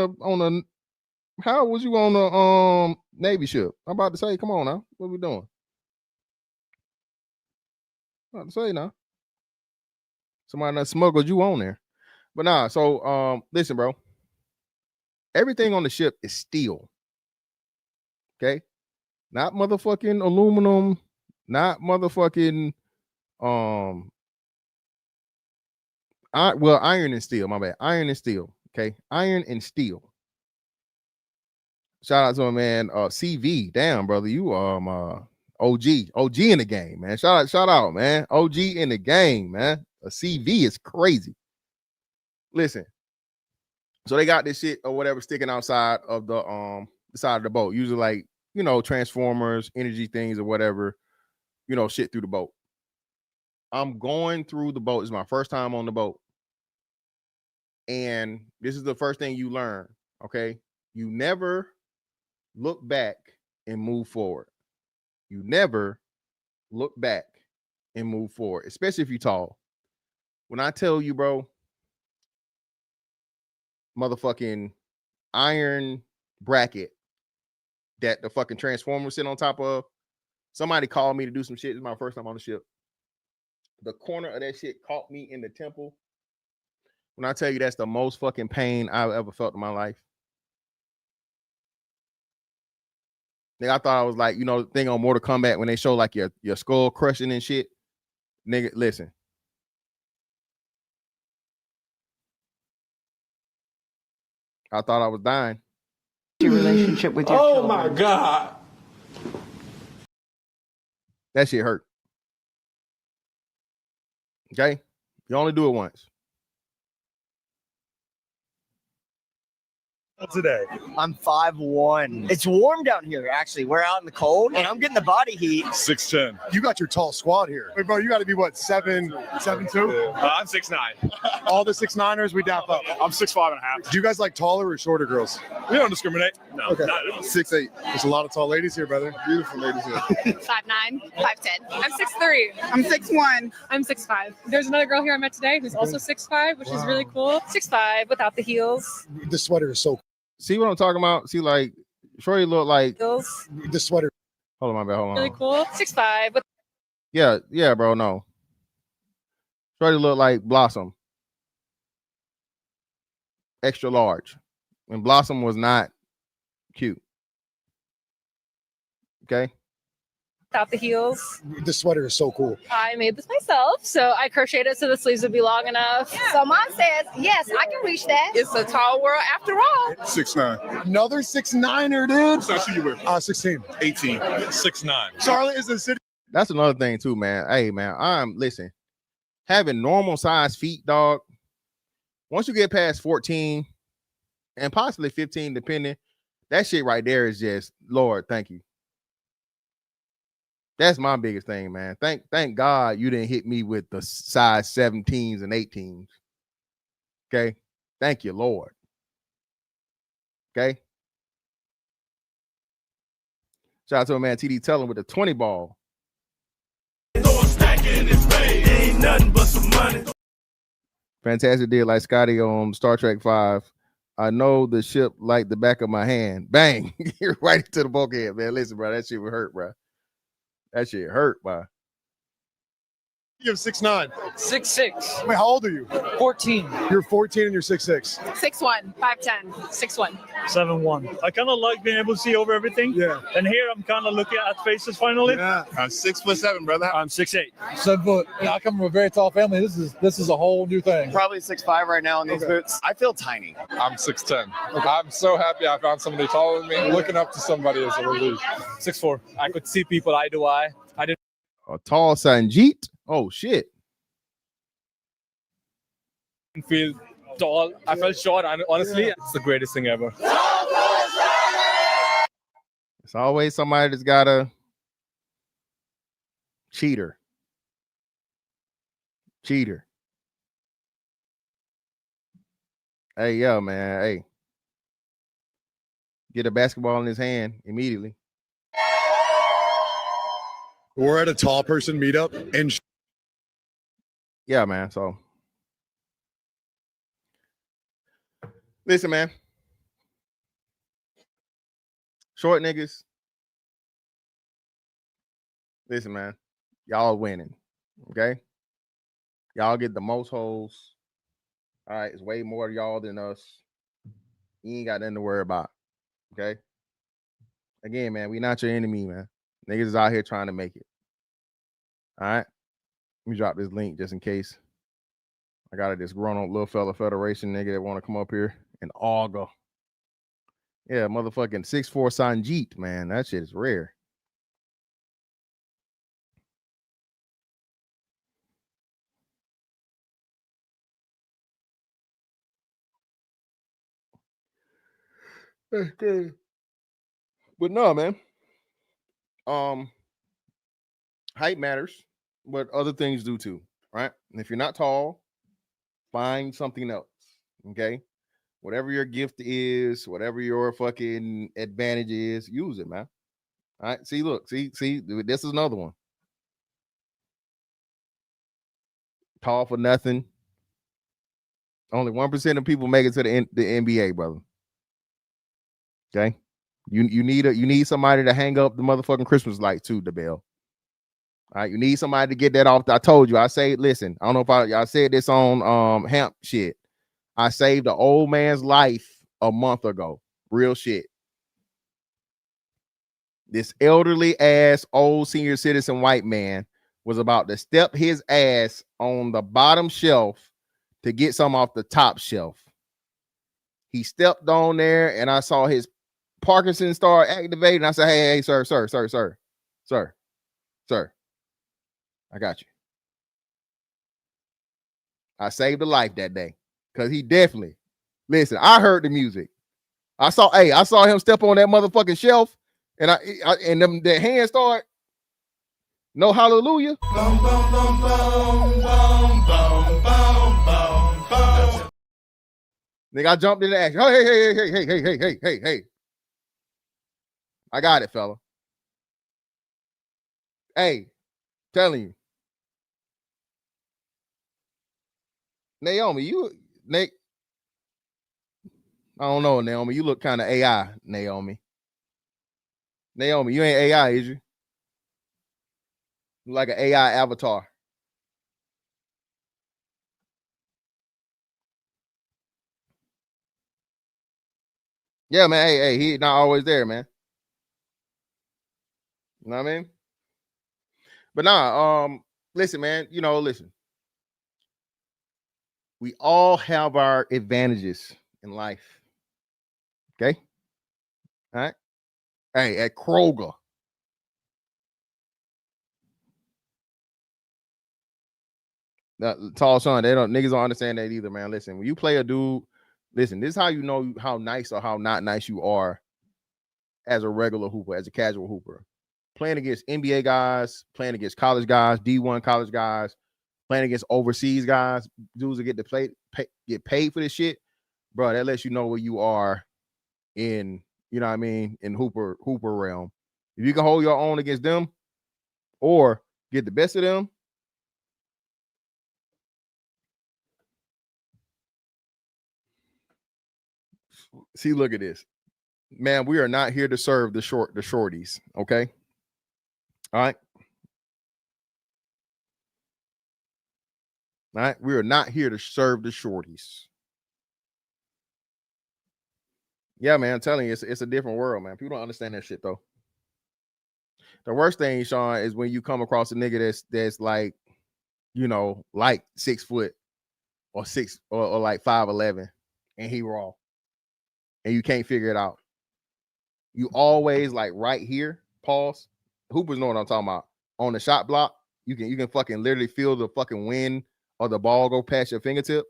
Speaker 2: how was you on the Navy ship? I'm about to say, come on now. What are we doing? I'm about to say now. Somebody that smuggled you on there. But nah, so listen, bro. Everything on the ship is steel. Okay? Not motherfucking aluminum, not motherfucking iron and steel, my bad. Iron and steel. Okay. Iron and steel. Shout out to my man CV. Damn, brother. You OG in the game, man. Shout out, man. OG in the game, man. A CV is crazy. Listen. So they got this shit or whatever sticking outside of the side of the boat. Usually like, transformers, energy things or whatever, shit through the boat. I'm going through the boat. It's my first time on the boat. And this is the first thing you learn, okay? You never look back and move forward. You never look back and move forward, especially if you're tall. When I tell you, bro, motherfucking iron bracket that the fucking transformer sit on top of, somebody called me to do some shit. This is my first time on the ship. The corner of that shit caught me in the temple. When I tell you that's the most fucking pain I've ever felt in my life. Nigga, I thought I was like, the thing on Mortal Kombat when they show like your skull crushing and shit. Nigga, listen. I thought I was dying.
Speaker 16: Your relationship with your children.
Speaker 5: my God.
Speaker 2: That shit hurt. Okay? You only do it once.
Speaker 12: today?
Speaker 17: I'm 5'1". It's warm down here, actually. We're out in the cold, and I'm getting the body heat.
Speaker 12: 6'10". You got your tall squad here. Wait, bro, you got to be what, 7'2"?
Speaker 13: I'm 6'9".
Speaker 12: All the 6'9"ers, we dap up.
Speaker 13: I'm 6'5.5".
Speaker 12: Do you guys like taller or shorter girls?
Speaker 13: We don't discriminate. No.
Speaker 12: Okay.
Speaker 13: Not at all.
Speaker 12: 6'8". There's a lot of tall ladies here, brother. Beautiful ladies here.
Speaker 15: 5'9", 5'10". I'm 6'3". I'm 6'1". I'm 6'5". There's another girl here I met today who's also 6'5", which is really cool. 6'5" without the heels.
Speaker 12: The sweater is so cool.
Speaker 2: See what I'm talking about? See, like, Shorty look like
Speaker 15: Heels.
Speaker 12: The sweater.
Speaker 2: Hold on, my bad. Hold on.
Speaker 15: Really cool. 6'5". With
Speaker 2: Yeah, bro. No. Shorty look like Blossom. Extra large. And Blossom was not cute. Okay.
Speaker 15: without the heels.
Speaker 12: The sweater is so cool.
Speaker 15: I made this myself, so I crocheted it so the sleeves would be long enough.
Speaker 18: So mom says, yes, I can reach that.
Speaker 15: It's a tall world after all.
Speaker 12: 6'9". Another 6'9"er, dude.
Speaker 13: So you with?
Speaker 12: 16.
Speaker 13: 18. 6'9".
Speaker 12: Charlotte is a city.
Speaker 2: That's another thing too, man. Hey, man, listen, having normal size feet, dog. Once you get past 14 and possibly 15, depending, that shit right there is just, Lord, thank you. That's my biggest thing, man. Thank God you didn't hit me with the size 17s and 18s. Okay. Thank you, Lord. Okay. Shout out to my man TD Tellin with the 20 ball.
Speaker 19: Ain't nothing but some money.
Speaker 2: Fantastic deal, like Scotty on Star Trek 5. I know the ship like the back of my hand. Bang. You're right into the bulkhead, man. Listen, bro, that shit would hurt, bro. That shit hurt, bro.
Speaker 12: You're 6'9".
Speaker 15: 6'6".
Speaker 12: Wait, how old are you?
Speaker 15: 14.
Speaker 12: You're 14 and you're 6'6".
Speaker 15: 6'1", 5'10", 6'1".
Speaker 20: 7'1". I kind of like being able to see over everything.
Speaker 12: Yeah.
Speaker 20: And here I'm kind of looking at faces finally.
Speaker 12: Yeah.
Speaker 13: I'm 6'7", brother.
Speaker 20: I'm 6'8".
Speaker 21: 7 foot. Yeah, I come from a very tall family. This is a whole new thing.
Speaker 17: Probably 6'5" right now in these boots. I feel tiny.
Speaker 22: I'm 6'10". I'm so happy I found somebody taller than me. Looking up to somebody is a relief.
Speaker 20: 6'4". I could see people eye to eye. I didn't.
Speaker 2: A tall Sanjeet. Oh shit.
Speaker 20: Feel tall. I felt short. And honestly, it's the greatest thing ever.
Speaker 2: It's always somebody that's got a cheater. Hey, yo, man. Hey. Get a basketball in his hand immediately.
Speaker 12: We're at a tall person meetup and
Speaker 2: yeah, man. So listen, man. Short niggas. Listen, man. Y'all winning. Okay. Y'all get the most hoes. All right. It's way more of y'all than us. You ain't got nothing to worry about. Okay. Again, man, we not your enemy, man. Niggas is out here trying to make it. All right. Let me drop this link just in case. I got a disgruntled little fella Federation nigga that want to come up here and auger. Yeah, motherfucking 6'4" Sanjeet, man. That shit is rare. Okay. But no, man. Height matters, but other things do too, right? And if you're not tall, find something else. Okay. Whatever your gift is, whatever your fucking advantage is, use it, man. All right. See, look, see, this is another one. Tall for nothing. Only 1% of people make it to the NBA, brother. Okay. You need somebody to hang up the motherfucking Christmas light too, the bell. All right, you need somebody to get that off. I told you. I say, listen, I don't know if I said this on hemp shit. I saved an old man's life a month ago. Real shit. This elderly ass old senior citizen white man was about to step his ass on the bottom shelf to get some off the top shelf. He stepped on there and I saw his Parkinson start activating. I said, hey, sir. I got you. I saved a life that day because he definitely, listen, I heard the music. I saw him step on that motherfucking shelf, and the hands start. No hallelujah.
Speaker 19: Boom, boom, boom, boom, boom, boom, boom, boom, boom.
Speaker 2: Nigga, I jumped in the action. Oh, hey. I got it, fella. Hey, telling you. Naomi, I don't know, Naomi. You look kind of AI, Naomi. Naomi, you ain't AI, is you? Like an AI avatar. Yeah, man. Hey, he not always there, man. You know what I mean? But listen, man, listen. We all have our advantages in life. Okay? All right. Hey, at Kroger. Tall son, niggas don't understand that either, man. Listen, when you play a dude, listen, this is how you know how nice or how not nice you are as a regular hooper, as a casual hooper. Playing against NBA guys, playing against college guys, D1 college guys, playing against overseas guys, dudes that get to get paid for this shit, bro. That lets you know where you are in, you know what I mean, in hooper realm. If you can hold your own against them or get the best of them, see, look at this. Man, we are not here to serve the shorties, okay? All right. All right. We are not here to serve the shorties. Yeah, man, I'm telling you, it's a different world, man. People don't understand that shit, though. The worst thing, Sean, is when you come across a nigga that's like, like 6 foot or like 5'11", and he raw, and you can't figure it out. You always like right here, pause. Hoopers know what I'm talking about. On the shot block, you can fucking literally feel the fucking wind or the ball go past your fingertip,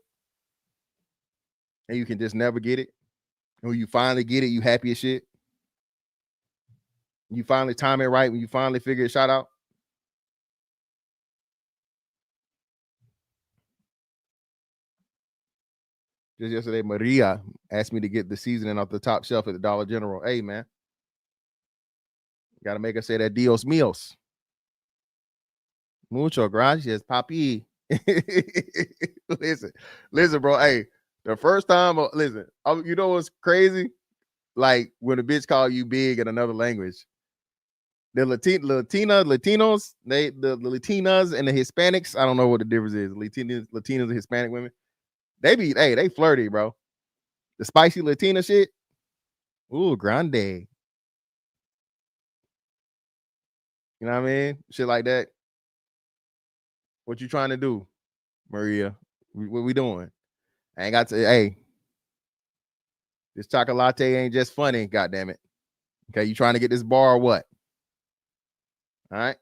Speaker 2: and you can just never get it. And when you finally get it, you happy as shit. You finally time it right when you finally figure a shot out. Just yesterday, Maria asked me to get the seasoning off the top shelf at the Dollar General. Hey, man. Got to make her say that Dios míos. Mucho gracias, papi. Listen, bro. Hey, the first time, listen, you know what's crazy? Like when a bitch call you big in another language. The Latinos, the Latinas and the Hispanics, I don't know what the difference is. Latinas and Hispanic women, they flirty, bro. The spicy Latina shit. Ooh, grande. You know what I mean? Shit like that. What you trying to do, Maria? What we doing? I ain't got to. Hey, this chocolate latte ain't just funny. Goddamn it. Okay, you trying to get this bar or what? All right.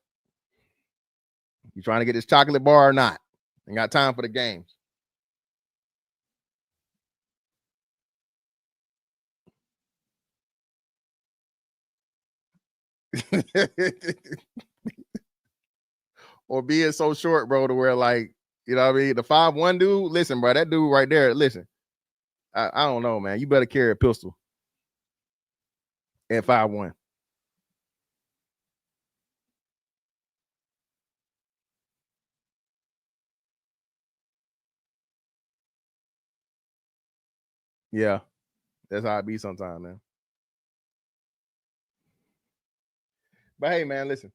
Speaker 2: You trying to get this chocolate bar or not? Ain't got time for the games. Or being so short, bro, to where like, you know what I mean? The 5'1" dude, listen, bro, that dude right there, listen. I don't know, man. You better carry a pistol at 5'1". Yeah, that's how it be sometimes, man. But hey, man, listen.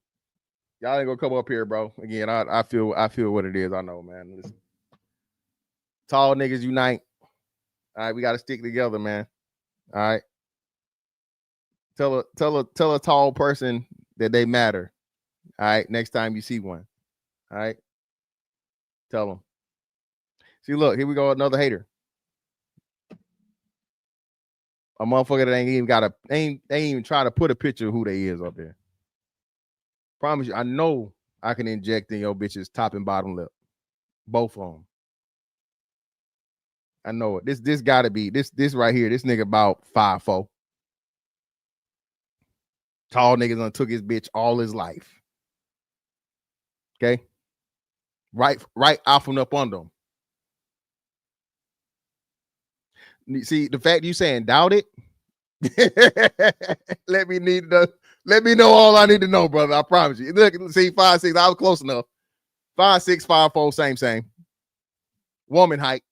Speaker 2: Y'all ain't gonna come up here, bro. Again, I feel what it is. I know, man. Listen. Tall niggas unite. All right, we gotta stick together, man. All right. Tell a tall person that they matter. All right. Next time you see one. All right. Tell them. See, look, here we go. Another hater. A motherfucker that ain't even try to put a picture of who they is up there. Promise you, I know I can inject in your bitch's top and bottom lip. Both of them. I know it. This gotta be this right here. This nigga about 5'4". Tall niggas done took his bitch all his life. Okay. Right out from up under him. See, the fact you saying doubt it. let me know all I need to know, brother. I promise you. Look, see, 5'6". I was close enough. 5'6", 5'4", same. Woman height.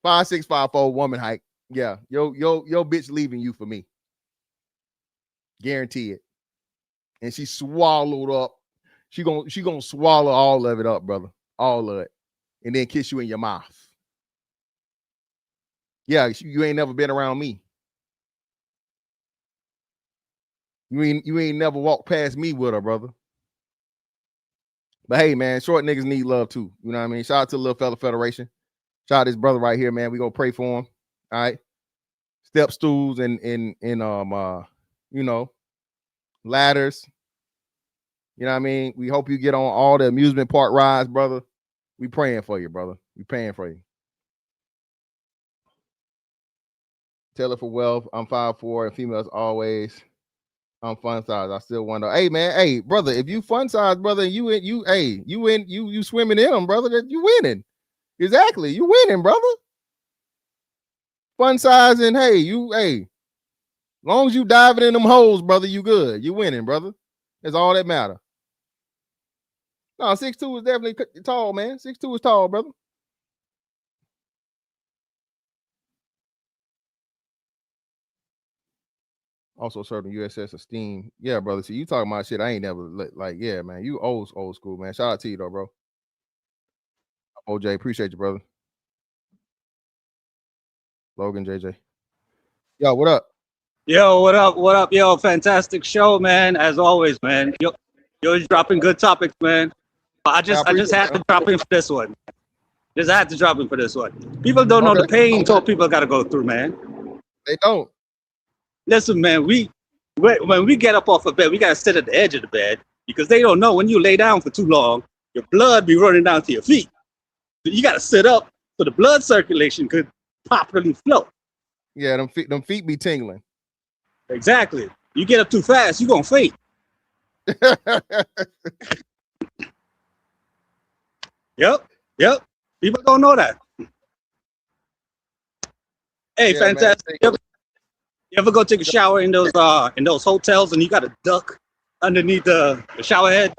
Speaker 2: 5'6", 5'4", woman height. Yeah, yo, bitch leaving you for me. Guarantee it. And she swallowed up. She gonna swallow all of it up, brother. All of it. And then kiss you in your mouth. Yeah, you ain't never been around me. You ain't never walked past me with her, brother. But hey, man, short niggas need love too. You know what I mean? Shout out to the Little Fella Federation. Shout out to this brother right here, man. We gonna pray for him. All right. Step stools and you know, ladders. You know what I mean? We hope you get on all the amusement park rides, brother. We praying for you, brother. We praying for you. Taylor for wealth. I'm 5'4", and females always. I'm fun size. I still wonder. Hey, man. Hey, brother. If you fun size, brother, you swimming in them, brother. That you winning. Exactly. You winning, brother. Fun size and as long as you diving in them holes, brother, you good. You winning, brother. That's all that matter. No, 6'2" is definitely tall, man. 6'2" is tall, brother. Also serving USS Esteem. Yeah, brother. See, you talking about shit I ain't never like, yeah, man. You old school, man. Shout out to you though, bro. OJ, appreciate you, brother. Logan, JJ. Yo, what up?
Speaker 1: Yo, what up? What up? Yo, fantastic show, man. As always, man. You're dropping good topics, man. I just had to drop in for this one. Just had to drop in for this one. People don't know the pain told people got to go through, man.
Speaker 2: They don't.
Speaker 1: Listen, man, when we get up off of bed, we got to sit at the edge of the bed because they don't know when you lay down for too long, your blood be running down to your feet. So you got to sit up so the blood circulation could properly flow.
Speaker 2: Yeah, them feet be tingling.
Speaker 1: Exactly. You get up too fast, you're going to faint. Yep. People don't know that. Hey, yeah, fantastic. You ever go take a shower in those hotels and you got a duck underneath the shower head?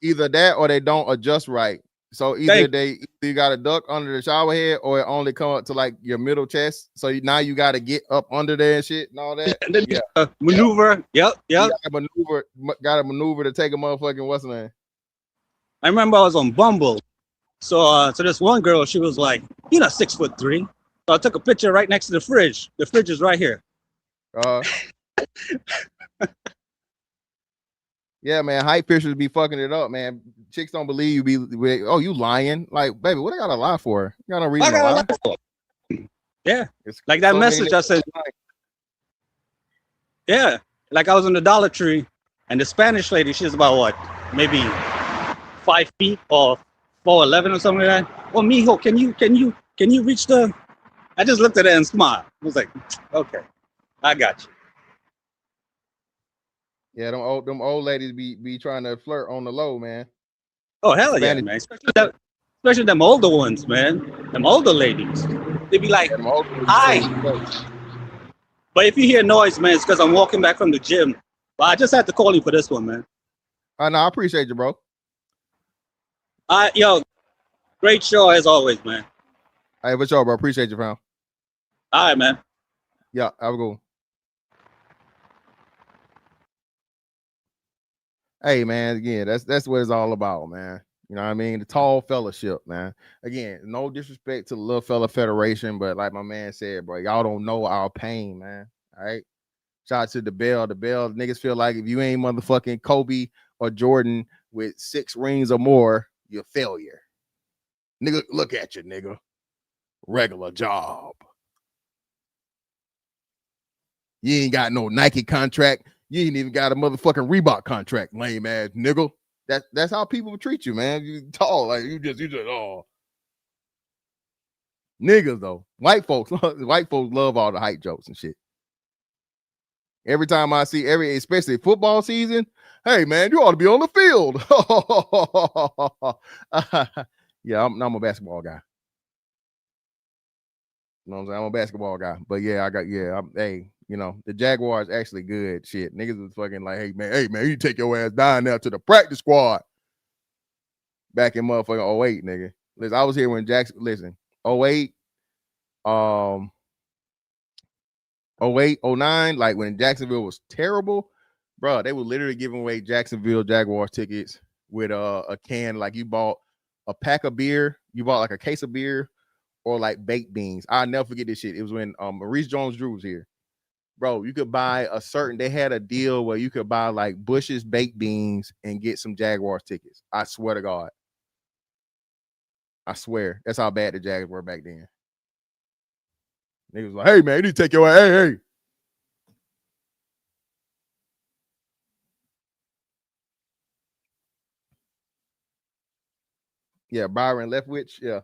Speaker 2: Either that or they don't adjust right. So either you got a duck under the shower head or it only come up to like your middle chest. So now you got to get up under there and shit and all that.
Speaker 1: And then maneuver. Yep.
Speaker 2: Got to maneuver to take a motherfucking what's the name?
Speaker 1: I remember I was on Bumble. So this one girl, she was like, you're not 6'3". So I took a picture right next to the fridge. The fridge is right here.
Speaker 2: Yeah, man. Height pictures be fucking it up, man. Chicks don't believe you be. Oh, you lying? Like, baby, what I gotta lie for? You got no reason to lie.
Speaker 1: Yeah, it's like that message I sent. Yeah, like I was in the Dollar Tree, and the Spanish lady, she's about what, maybe 5 feet or 4'11" or something like that. Oh, mijo, can you reach the? I just looked at her and smiled. I was like, okay, I got you.
Speaker 2: Yeah, them old ladies be trying to flirt on the low, man.
Speaker 1: Oh hell yeah, man! Especially them older ones, man. Them older ladies, they be like, "Hi." But if you hear noise, man, it's because I'm walking back from the gym. But I just had to call you for this one, man.
Speaker 2: No, I appreciate you, bro.
Speaker 1: Yo, great show as always, man.
Speaker 2: Hey, what's up, bro? Appreciate you, fam.
Speaker 1: All right, man.
Speaker 2: Yeah, have a good one. Hey, man, again, that's what it's all about, man. You know what I mean? The tall fellowship, man. Again, no disrespect to the Little Fella Federation, but like my man said, bro, y'all don't know our pain, man. All right? Shout out to the Bell. The Bell, niggas feel like if you ain't motherfucking Kobe or Jordan with 6 rings or more, you're a failure. Nigga, look at you, nigga. Regular job. You ain't got no Nike contract. You ain't even got a motherfucking Reebok contract, lame ass nigga. That's how people treat you, man. You tall, like you just oh. Niggas though, white folks love all the hype jokes and shit. Every time I see especially football season, hey man, you ought to be on the field. Yeah, I'm a basketball guy. You know what I'm saying? I'm a basketball guy. But yeah, hey, you know, the Jaguars actually good shit. Niggas was fucking like, hey man, you take your ass down now to the practice squad. Back in motherfucking 08, nigga. Listen, I was here when 08, 08, 09, like when Jacksonville was terrible, bro, they were literally giving away Jacksonville Jaguars tickets with a can, like you bought a pack of beer, you bought like a case of beer or like baked beans. I'll never forget this shit. It was when Maurice Jones-Drew was here. Bro, you could buy they had a deal where you could buy like Bush's baked beans and get some Jaguars tickets. I swear to God. I swear. That's how bad the Jags were back then. Niggas was like, hey man, you need to take your ass. Hey. Yeah, Byron Leftwich. Yeah.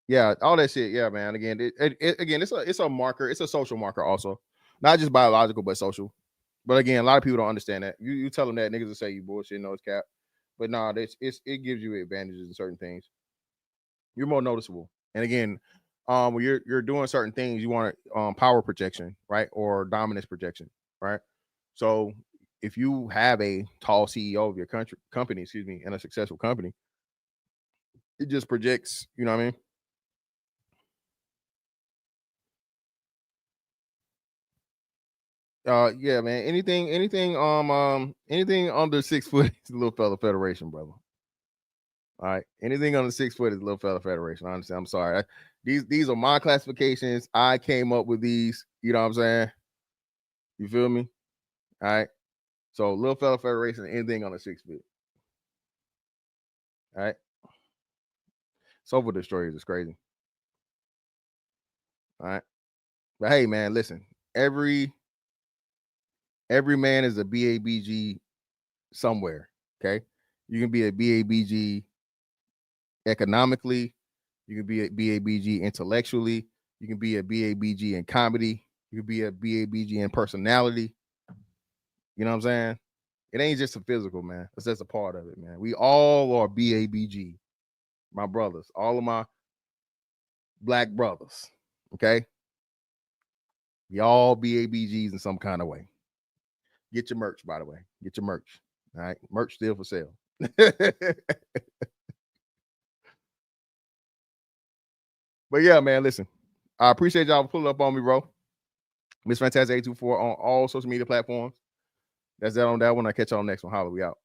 Speaker 2: Yeah, all that shit. Yeah, man. Again, it's a marker. It's a social marker also, not just biological but social. But again, a lot of people don't understand that. You tell them that, niggas will say you bullshit, no, it's cap. But nah, it gives you advantages in certain things. You're more noticeable. And again, when you're doing certain things, you want power projection, right, or dominance projection, right? So if you have a tall CEO of your company, and a successful company, it just projects. You know what I mean? Yeah, man. Anything under 6 foot is the Little Fella Federation, brother. All right. Anything under 6 foot is Little Fella Federation. I understand. I'm sorry. These are my classifications. I came up with these. You know what I'm saying? You feel me? All right. So Little Fella Federation, anything under 6 feet. All right. Sofa Destroyers is crazy. All right. But hey, man, listen. Every man is a BABG somewhere. Okay. You can be a BABG economically. You can be a BABG intellectually. You can be a BABG in comedy. You can be a BABG in personality. You know what I'm saying? It ain't just a physical, man. It's just a part of it, man. We all are BABG. My brothers, all of my black brothers. Okay. We all BABGs in some kind of way. Get your merch, by the way. Get your merch. All right. Merch still for sale. But yeah, man, listen. I appreciate y'all pulling up on me, bro. Miss Fantastic 824 on all social media platforms. That's that on that one. I'll catch y'all on the next one. Holla, we out.